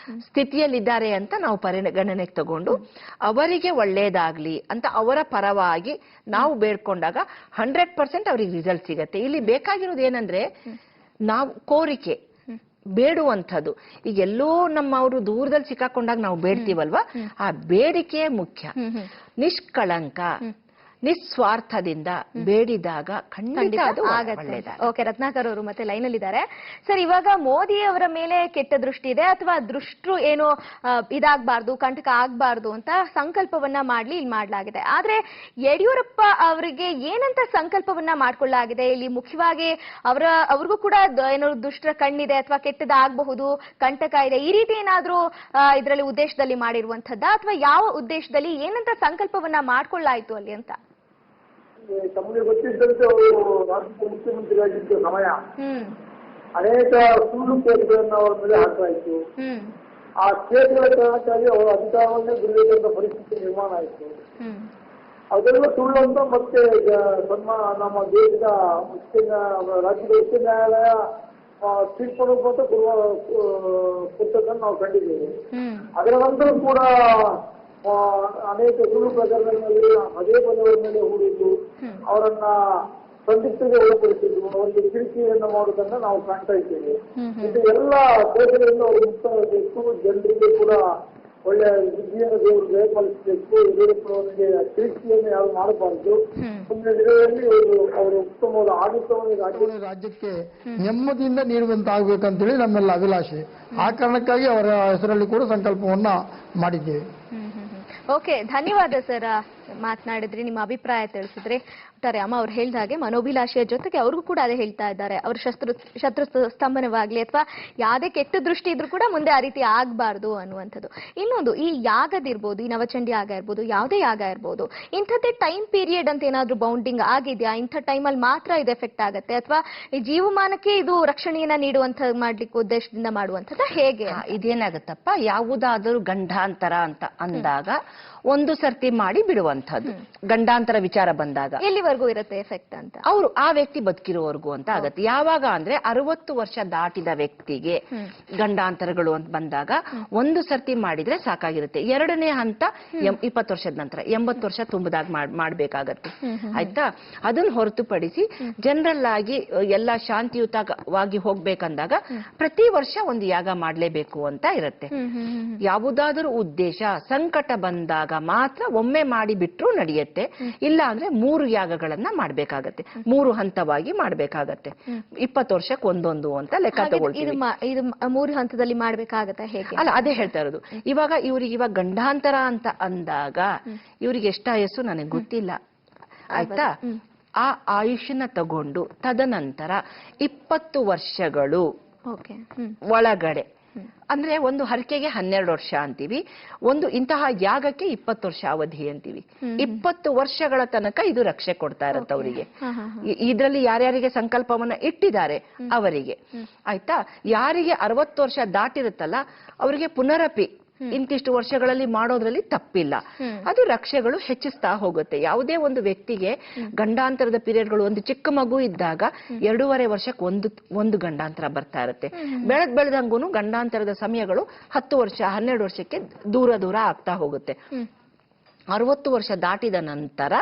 ಸ್ಥಿತಿಯಲ್ಲಿದ್ದಾರೆ ಅಂತ ನಾವು ಪರಿಗಣನೆಗೆ ತಗೊಂಡು ಅವರಿಗೆ ಒಳ್ಳೇದಾಗ್ಲಿ ಅಂತ ಅವರ ಪರವಾಗಿ ನಾವು ಬೇಡ್ಕೊಂಡಾಗ 100% ಅವ್ರಿಗೆ ರಿಸಲ್ಟ್ ಸಿಗತ್ತೆ. ಇಲ್ಲಿ ಬೇಕಾಗಿರೋದು ಏನಂದ್ರೆ ನಾವು ಕೋರಿಕೆ ಬೇಡುವಂಥದ್ದು. ಈಗ ಎಲ್ಲೋ ಅವರು ದೂರದಲ್ಲಿ ಸಿಕ್ಕಾಕೊಂಡಾಗ ನಾವು ಬೇಡ್ತೀವಲ್ವಾ, ಆ ಬೇಡಿಕೆ ಮುಖ್ಯ. ನಿಷ್ಕಳಂಕ ನಿಸ್ವಾರ್ಥದಿಂದ ಬೇಡಿದಾಗ ಖಂಡಿತ ಅದು ಒಳ್ಳೆಯದು. ಓಕೆ, ರತ್ನಾಕರ್ ಅವರು ಮತ್ತೆ ಲೈನ್ ಅಲ್ಲಿ ಇದ್ದಾರೆ. ಸರ್, ಇವಾಗ ಮೋದಿ ಅವರ ಮೇಲೆ ಕೆಟ್ಟ ದೃಷ್ಟಿ ಇದೆ ಅಥವಾ ದೃಷ್ಟರು ಏನು ಇದಾಗಬಾರ್ದು, ಕಂಟಕ ಆಗ್ಬಾರ್ದು ಅಂತ ಸಂಕಲ್ಪವನ್ನ ಮಾಡ್ಲಿ ಇಲ್ಲಿ ಮಾಡಲಾಗಿದೆ. ಆದ್ರೆ ಯಡಿಯೂರಪ್ಪ ಅವರಿಗೆ ಏನಂತ ಸಂಕಲ್ಪವನ್ನ ಮಾಡ್ಕೊಳ್ಳಲಾಗಿದೆ ಇಲ್ಲಿ? ಮುಖ್ಯವಾಗಿ ಅವ್ರಿಗೂ ಕೂಡ ಏನೋ ದುಷ್ಟರ ಕಣ್ಣಿದೆ ಅಥವಾ ಕೆಟ್ಟದಾಗಬಹುದು, ಕಂಟಕ ಇದೆ, ಈ ರೀತಿ ಏನಾದ್ರೂ ಇದರಲ್ಲಿ ಉದ್ದೇಶದಲ್ಲಿ ಮಾಡಿರುವಂತದ್ದ, ಅಥವಾ ಯಾವ ಉದ್ದೇಶದಲ್ಲಿ ಏನಂತ ಸಂಕಲ್ಪವನ್ನ ಮಾಡ್ಕೊಳ್ಳಾಯ್ತು ಅಲ್ಲಿ ಅಂತ? ತಮಗೆ ಗೊತ್ತಿದ್ದಂತೆ ಅವರು ರಾಜ್ಯದ ಮುಖ್ಯಮಂತ್ರಿಯಾಗಿದ್ದ ಸಮಯ ಅನೇಕ ಸುಳ್ಳು ಕೇಸುಗಳನ್ನು ಅವರ ಮೇಲೆ ಹಾಕಲಾಯಿತು. ಆ ಕೇಸುಗಳ ಕಾರಣಕ್ಕಾಗಿ ಅವರ ಅಧಿಕಾರವನ್ನೇ ಬಿಡಬೇಕಂತ ಪರಿಸ್ಥಿತಿ ನಿರ್ಮಾಣ ಆಯಿತು. ಅದೆಲ್ಲ ಸುಳ್ಳು ಅಂತ ಮತ್ತೆ ನಮ್ಮ ದೇಶದ ರಾಜ್ಯದ ಉಚ್ಚ ನ್ಯಾಯಾಲಯ ತೀರ್ಪನ್ನು ಕೊಟ್ಟದನ್ನು ನಾವು ಕಂಡಿದ್ದೇವೆ. ಅದರ ನಂತರ ಕೂಡ ಅನೇಕ ಸುಳ್ಳು ಪ್ರಕರಣಗಳಲ್ಲಿ ಅದೇ ಪದಗಳ ಮೇಲೆ ಹೂಡಿದ್ದು ಅವರನ್ನ ಸಂದಿಗ್ಧತೆ ಒಳಪಡಿಸಿದ್ದು, ಅವರಿಗೆ ಕಿರಿಕಿರಿಯನ್ನು ಮಾಡುವುದನ್ನ ನಾವು ಕಾಣ್ತಾ ಇದ್ದೇವೆ. ಇದು ಎಲ್ಲ ದೇಶಗಳಿಂದ ಅವರು ಮುಕ್ತವಾಗಬೇಕು, ಜನರಿಗೆ ಕೂಡ ಒಳ್ಳೆಯ ವಿದ್ಯೆಯನ್ನು ದೇವರು ದಯಪಾಲಿಸಬೇಕು. ಯಡಿಯೂರಪ್ಪನವರಿಗೆ ಕಿರಿಕಿರಿಯನ್ನು ಯಾರು ಮಾಡಬಾರದು. ಮುಂದಿನ ದಿನಗಳಲ್ಲಿ ಅವರು ಉತ್ತಮವಾದ ಆಡಳಿತವನ್ನು ರಾಜ್ಯಕ್ಕೆ ನೆಮ್ಮದಿಯಿಂದ ನೀಡುವಂತಾಗಬೇಕಂತೇಳಿ ನಮ್ಮೆಲ್ಲ ಅಭಿಲಾಷೆ. ಆ ಕಾರಣಕ್ಕಾಗಿ ಅವರ ಹೆಸರಲ್ಲಿ ಕೂಡ ಸಂಕಲ್ಪವನ್ನ ಮಾಡಿದ್ದೇವೆ. ಓಕೆ, ಧನ್ಯವಾದ ಸರ್. ಮಾತನಾಡಿದ್ರಿ, ನಿಮ್ಮ ಅಭಿಪ್ರಾಯ ತಿಳಿಸಿದ್ರಿ. ಒಟ್ಟಾರೆ ಅಮ್ಮ ಅವ್ರು ಹೇಳಿದ ಹಾಗೆ ಮನೋಭಿಲಾಷೆಯ ಜೊತೆಗೆ ಅವ್ರಿಗೂ ಕೂಡ ಅದೇ ಹೇಳ್ತಾ ಇದ್ದಾರೆ, ಅವ್ರ ಶತ್ರು ಸ್ತಂಭನವಾಗ್ಲಿ ಅಥವಾ ಯಾವುದೇ ಕೆಟ್ಟ ದೃಷ್ಟಿ ಇದ್ರೂ ಕೂಡ ಮುಂದೆ ಆ ರೀತಿ ಆಗ್ಬಾರ್ದು ಅನ್ನುವಂಥದ್ದು. ಇನ್ನೊಂದು, ಈ ಯಾಗದಿರ್ಬೋದು, ಈ ನವಚಂಡಿ ಯಾಗ ಇರ್ಬೋದು, ಯಾವುದೇ ಯಾಗ ಇರ್ಬೋದು, ಇಂಥದ್ದೇ ಟೈಮ್ ಪೀರಿಯಡ್ ಅಂತ ಏನಾದ್ರೂ ಬೌಂಡಿಂಗ್ ಆಗಿದೆಯಾ? ಇಂಥ ಟೈಮಲ್ಲಿ ಮಾತ್ರ ಇದು ಎಫೆಕ್ಟ್ ಆಗುತ್ತೆ ಅಥವಾ ಈ ಜೀವಮಾನಕ್ಕೆ ಇದು ರಕ್ಷಣೆಯನ್ನ ನೀಡುವಂತ ಮಾಡ್ಲಿಕ್ಕೆ ಉದ್ದೇಶದಿಂದ ಮಾಡುವಂಥದ್ದು ಹೇಗೆ? ಇದೇನಾಗತ್ತಪ್ಪ, ಯಾವುದಾದರೂ ಗಂಡಾಂತರ ಅಂತ ಅಂದಾಗ ಒಂದು ಸರ್ತಿ ಮಾಡಿ ಬಿಡುವಂತದ್ದು ಗಂಡಾಂತರ ವಿಚಾರ ಬಂದಾಗ. ಎಲ್ಲಿವರೆಗೂ ಇರುತ್ತೆ ಎಫೆಕ್ಟ್ ಅಂತ? ಅವರು ಆ ವ್ಯಕ್ತಿ ಬದುಕಿರುವವರೆಗೂ ಅಂತ ಆಗತ್ತೆ. ಯಾವಾಗ ಅಂದ್ರೆ 60 ವರ್ಷ ದಾಟಿದ ವ್ಯಕ್ತಿಗೆ ಗಂಡಾಂತರಗಳು ಅಂತ ಬಂದಾಗ ಒಂದು ಸರ್ತಿ ಮಾಡಿದ್ರೆ ಸಾಕಾಗಿರುತ್ತೆ. ಎರಡನೇ ಹಂತ 20 ವರ್ಷದ ನಂತರ 80 ವರ್ಷ ತುಂಬದಾಗ ಮಾಡ್ಬೇಕಾಗತ್ತೆ. ಆಯ್ತಾ? ಅದನ್ನ ಹೊರತುಪಡಿಸಿ ಜನರಲ್ ಆಗಿ ಎಲ್ಲ ಶಾಂತಿಯುತವಾಗಿ ಹೋಗ್ಬೇಕಂದಾಗ ಪ್ರತಿ ವರ್ಷ ಒಂದು ಯಾಗ ಮಾಡ್ಲೇಬೇಕು ಅಂತ ಇರುತ್ತೆ. ಯಾವುದಾದರೂ ಉದ್ದೇಶ ಸಂಕಟ ಬಂದಾಗ ಮಾತ್ರ ಒಮ್ಮೆ ಮಾಡಿ ಬಿಟ್ರು ನಡೆಯುತ್ತೆ. ಇಲ್ಲ ಅಂದ್ರೆ 3 ಯಾಗಗಳನ್ನ ಮಾಡ್ಬೇಕಾಗತ್ತೆ, 3 ಹಂತವಾಗಿ ಮಾಡ್ಬೇಕಾಗತ್ತೆ. 20 ವರ್ಷಕ್ಕೆ ಒಂದೊಂದು ಅಂತ ಲೆಕ್ಕ ತಗೊಳ್ತೀವಿ. ಇದು 3 ಹಂತದಲ್ಲಿ ಮಾಡ್ಬೇಕಾಗತ್ತೆ ಹೇಗೆ? ಅಲ್ಲ, ಅದೇ ಹೇಳ್ತಾ ಇರೋದು. ಇವಾಗ ಗಂಡಾಂತರ ಅಂತ ಅಂದಾಗ ಇವ್ರಿಗೆ ಎಷ್ಟು ಆಯಸ್ಸು ನನಗೆ ಗೊತ್ತಿಲ್ಲ. ಆಯ್ತಾ? ಆ ಆಯುಷ್ಯನ ತಗೊಂಡು ತದನಂತರ 20 ವರ್ಷಗಳು ಒಳಗಡೆ ಅಂದ್ರೆ ಒಂದು ಹರಕೆಗೆ 12 ವರ್ಷ ಅಂತೀವಿ, ಒಂದು ಇಂತಹ ಯಾಗಕ್ಕೆ 20 ವರ್ಷ ಅವಧಿ ಅಂತೀವಿ. 20 ವರ್ಷಗಳ ತನಕ ಇದು ರಕ್ಷೆ ಕೊಡ್ತಾ ಇರತ್ತೆ ಅವರಿಗೆ. ಇದ್ರಲ್ಲಿ ಯಾರ್ಯಾರಿಗೆ ಸಂಕಲ್ಪವನ್ನ ಇಟ್ಟಿದ್ದಾರೆ ಅವರಿಗೆ. ಆಯ್ತಾ? ಯಾರಿಗೆ 60 ವರ್ಷ ದಾಟಿರುತ್ತಲ್ಲ ಅವರಿಗೆ ಪುನರಪಿ ಇಂತಿಷ್ಟು ವರ್ಷಗಳಲ್ಲಿ ಮಾಡೋದ್ರಲ್ಲಿ ತಪ್ಪಿಲ್ಲ. ಅದು ರಕ್ಷೆಗಳು ಹೆಚ್ಚಿಸ್ತಾ ಹೋಗುತ್ತೆ. ಯಾವುದೇ ಒಂದು ವ್ಯಕ್ತಿಗೆ ಗಂಡಾಂತರದ ಪೀರಿಯಡ್ಗಳು, ಒಂದು ಚಿಕ್ಕ ಮಗು ಇದ್ದಾಗ 2.5 ವರ್ಷಕ್ಕೆ ಒಂದು ಗಂಡಾಂತರ ಬರ್ತಾ ಇರುತ್ತೆ. ಬೆಳೆದಂಗೂ ಗಂಡಾಂತರದ ಸಮಯಗಳು 10 ವರ್ಷ 12 ವರ್ಷಕ್ಕೆ ದೂರ ಆಗ್ತಾ ಹೋಗುತ್ತೆ. 60 ವರ್ಷ ದಾಟಿದ ನಂತರ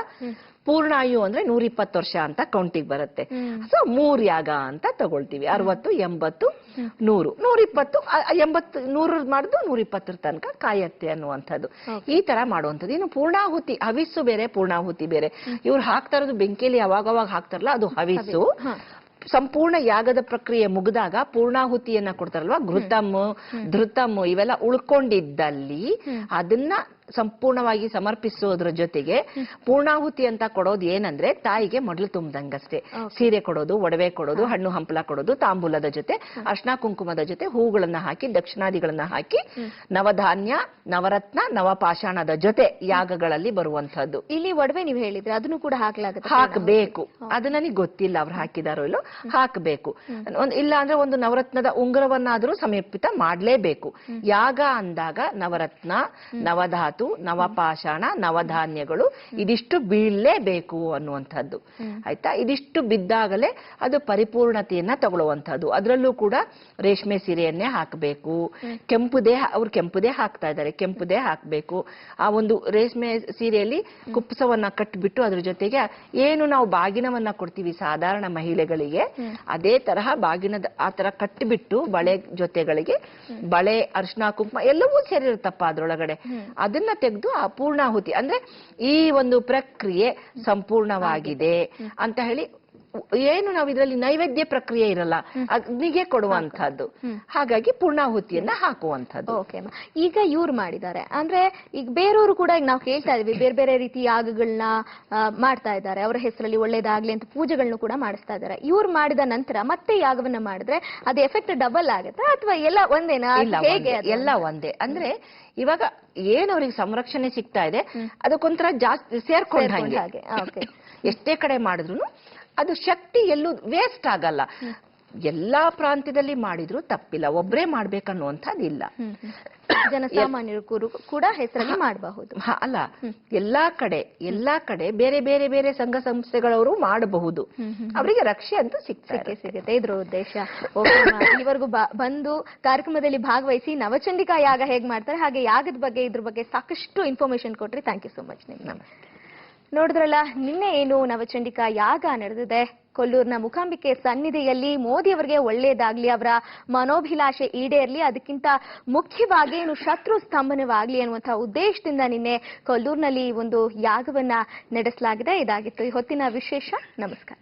ಪೂರ್ಣಾಯು ಅಂದ್ರೆ 120 ವರ್ಷ ಅಂತ ಕೌಂಟಿಗೆ ಬರುತ್ತೆ. ಸೊ 3 ಯಾಗ ಅಂತ ತಗೊಳ್ತೀವಿ. 60, 80, 100. 120, 80, 100 ಮಾಡಿದ್ದು 120 ತನಕ ಕಾಯತ್ತೆ ಅನ್ನುವಂಥದ್ದು. ಈ ತರ ಮಾಡುವಂಥದ್ದು. ಇನ್ನು ಪೂರ್ಣಾಹುತಿ, ಹವಿಸ್ಸು ಬೇರೆ, ಪೂರ್ಣಾಹುತಿ ಬೇರೆ. ಇವ್ರು ಹಾಕ್ತಾ ಇರೋದು ಬೆಂಕಿಯಲ್ಲಿ ಅವಾಗವಾಗ ಹಾಕ್ತಾರಲ್ಲ, ಅದು ಹವಿಸ್ಸು. ಸಂಪೂರ್ಣ ಯಾಗದ ಪ್ರಕ್ರಿಯೆ ಮುಗಿದಾಗ ಪೂರ್ಣಾಹುತಿಯನ್ನ ಕೊಡ್ತಾರಲ್ವಾ, ಧೃತಮ್ ಇವೆಲ್ಲ ಉಳ್ಕೊಂಡಿದ್ದಲ್ಲಿ ಅದನ್ನ ಸಂಪೂರ್ಣವಾಗಿ ಸಮರ್ಪಿಸೋದ್ರ ಜೊತೆಗೆ ಪೂರ್ಣಾಹುತಿ ಅಂತ ಕೊಡೋದು ಏನಂದ್ರೆ ತಾಯಿಗೆ ಮೊದಲು ತುಂಬದಂಗಷ್ಟೇ. ಸೀರೆ ಕೊಡೋದು, ಒಡವೆ ಕೊಡೋದು, ಹಣ್ಣು ಹಂಪಲ ಕೊಡೋದು, ತಾಂಬೂಲದ ಜೊತೆ ಅರ್ಶನ ಕುಂಕುಮದ ಜೊತೆ ಹೂಗಳನ್ನ ಹಾಕಿ, ದಕ್ಷಿಣಾದಿಗಳನ್ನ ಹಾಕಿ, ನವಧಾನ್ಯ, ನವರತ್ನ, ನವಪಾಷಾಣದ ಜೊತೆ ಯಾಗಗಳಲ್ಲಿ ಬರುವಂತಹದ್ದು. ಇಲ್ಲಿ ಒಡವೆ ನೀವು ಹೇಳಿದ್ರೆ ಅದನ್ನು ಕೂಡ ಹಾಕಬೇಕು. ಅದು ನನಗೆ ಗೊತ್ತಿಲ್ಲ ಅವ್ರು ಹಾಕಿದಾರೋ ಇಲ್ಲೋ, ಹಾಕಬೇಕು. ಇಲ್ಲ ಅಂದ್ರೆ ಒಂದು ನವರತ್ನದ ಉಂಗುರವನ್ನಾದ್ರೂ ಸಮರ್ಪಿತ ಮಾಡ್ಲೇಬೇಕು. ಯಾಗ ಅಂದಾಗ ನವರತ್ನ, ನವಧಾತು, ನವಪಾಷಾಣ, ನವಧಾನ್ಯಗಳು ಇದಿಷ್ಟು ಬೀಳಲೇಬೇಕು ಅನ್ನುವಂಥದ್ದು. ಆಯ್ತಾ? ಇದಿಷ್ಟು ಬಿದ್ದಾಗಲೇ ಅದು ಪರಿಪೂರ್ಣತೆಯನ್ನ ತಗೊಳ್ಳುವಂಥದ್ದು. ಅದರಲ್ಲೂ ಕೂಡ ರೇಷ್ಮೆ ಸೀರೆಯನ್ನೇ ಹಾಕಬೇಕು. ಅವ್ರು ಕೆಂಪುದೇ ಹಾಕ್ತಾ ಇದ್ದಾರೆ, ಕೆಂಪುದೇ ಹಾಕಬೇಕು. ಆ ಒಂದು ರೇಷ್ಮೆ ಸೀರೆಯಲ್ಲಿ ಕುಪ್ಪಸವನ್ನ ಕಟ್ಟಿಬಿಟ್ಟು ಅದ್ರ ಜೊತೆಗೆ ಏನು ನಾವು ಬಾಗಿನವನ್ನ ಕೊಡ್ತೀವಿ ಸಾಧಾರಣ ಮಹಿಳೆಗಳಿಗೆ, ಅದೇ ತರಹ ಬಾಗಿನದ ಆ ತರ ಕಟ್ಟಿಬಿಟ್ಟು ಬಳೆ ಜೊತೆಗಳಿಗೆ ಬಳೆ, ಅರ್ಶನ ಕುಂಕುಮ ಎಲ್ಲವೂ ಸೇರಿರುತ್ತಪ್ಪ ಅದ್ರೊಳಗಡೆ. ಅದನ್ನ ತೆಗೆದು ಆ ಪೂರ್ಣಾಹುತಿ ಅಂದ್ರೆ ಈ ಒಂದು ಪ್ರಕ್ರಿಯೆ ಸಂಪೂರ್ಣವಾಗಿದೆ ಅಂತ ಹೇಳಿ, ಏನು ನಾವು ಇದರಲ್ಲಿ ನೈವೇದ್ಯ ಪ್ರಕ್ರಿಯೆ ಇರಲ್ಲ, ಅಗ್ನಿಗೆ ಕೊಡುವಂತಹದ್ದು. ಹಾಗಾಗಿ ಪೂರ್ಣಾಹುತಿಯನ್ನ ಹಾಕುವಂಥದ್ದು. ಈಗ ಇವ್ರು ಮಾಡಿದ್ದಾರೆ ಅಂದ್ರೆ ಈಗ ಬೇರೆಯವರು ಕೂಡ ಈಗ ನಾವು ಕೇಳ್ತಾ ಇದೀವಿ, ಬೇರೆ ಬೇರೆ ರೀತಿ ಯಾಗಗಳನ್ನ ಮಾಡ್ತಾ ಇದ್ದಾರೆ, ಅವರ ಹೆಸರಲ್ಲಿ ಒಳ್ಳೇದಾಗ್ಲಿ ಅಂತ ಪೂಜೆಗಳನ್ನು ಕೂಡ ಮಾಡಿಸ್ತಾ ಇದ್ದಾರೆ. ಇವ್ರು ಮಾಡಿದ ನಂತರ ಮತ್ತೆ ಯಾಗವನ್ನ ಮಾಡಿದ್ರೆ ಅದು ಎಫೆಕ್ಟ್ ಡಬಲ್ ಆಗುತ್ತೆ ಅಥವಾ ಎಲ್ಲ ಒಂದೇನಾ? ಹೇಗೆ? ಎಲ್ಲ ಒಂದೇ. ಅಂದ್ರೆ ಇವಾಗ ಏನು ಅವ್ರಿಗೆ ಸಂರಕ್ಷಣೆ ಸಿಗ್ತಾ ಇದೆ ಅದಕ್ಕೊಂಥರ ಜಾಸ್ತಿ ಸೇರ್ಕೊಂಡ ಹಾಗೆ. ಎಷ್ಟೇ ಕಡೆ ಮಾಡಿದ್ರು ಅದು ಶಕ್ತಿ ಎಲ್ಲೂ ವೇಸ್ಟ್ ಆಗಲ್ಲ. ಎಲ್ಲಾ ಪ್ರಾಂತ್ಯದಲ್ಲಿ ಮಾಡಿದ್ರು ತಪ್ಪಿಲ್ಲ, ಒಬ್ರೇ ಮಾಡ್ಬೇಕನ್ನುವಂಥದ್ದಿಲ್ಲ. ಜನಸಾಮಾನ್ಯರು ಕೂಡ ಹೆಸರಲ್ಲಿ ಮಾಡಬಹುದು. ಅಲ್ಲ, ಎಲ್ಲಾ ಕಡೆ ಬೇರೆ ಬೇರೆ ಬೇರೆ ಸಂಘ ಸಂಸ್ಥೆಗಳವರು ಮಾಡಬಹುದು. ಅವರಿಗೆ ರಕ್ಷೆ ಅಂತೂ ಸಿಗುತ್ತೆ. ಇದ್ರ ಉದ್ದೇಶ. ಇಲ್ಲಿವರೆಗೂ ಬಂದು ಕಾರ್ಯಕ್ರಮದಲ್ಲಿ ಭಾಗವಹಿಸಿ ನವಚಂಡಿಕಾ ಯಾಗ ಹೇಗ್ ಮಾಡ್ತಾರೆ ಹಾಗೆ ಯಾಗದ ಬಗ್ಗೆ ಇದ್ರ ಬಗ್ಗೆ ಸಾಕಷ್ಟು ಇನ್ಫಾರ್ಮೇಶನ್ ಕೊಟ್ರಿ. Thank you so much. ನೋಡಿದ್ರಲ್ಲ, ನಿನ್ನೆ ಏನು ನವಚಂಡಿಕಾ ಯಾಗ ನಡೆದಿದೆ. ಕೊಲ್ಲೂರಿನ ಮೂಕಾಂಬಿಕೆ ಸನ್ನಿಧಿಯಲ್ಲಿ ಮೋದಿ ಅವರಿಗೆ ಒಳ್ಳೇದಾಗ್ಲಿ, ಅವರ ಮನೋಭಿಲಾಷೆ ಈಡೇರ್ಲಿ, ಅದಕ್ಕಿಂತ ಮುಖ್ಯವಾಗಿ ಏನು ಶತ್ರು ಸ್ತಂಭನವಾಗ್ಲಿ ಅನ್ನುವಂತಹ ಉದ್ದೇಶದಿಂದ ನಿನ್ನೆ ಕೊಲ್ಲೂರಿನಲ್ಲಿ ಒಂದು ಯಾಗವನ್ನ ನಡೆಸಲಾಗಿದೆ. ಇದಾಗಿತ್ತು ಈ ಹೊತ್ತಿನ ವಿಶೇಷ. ನಮಸ್ಕಾರ.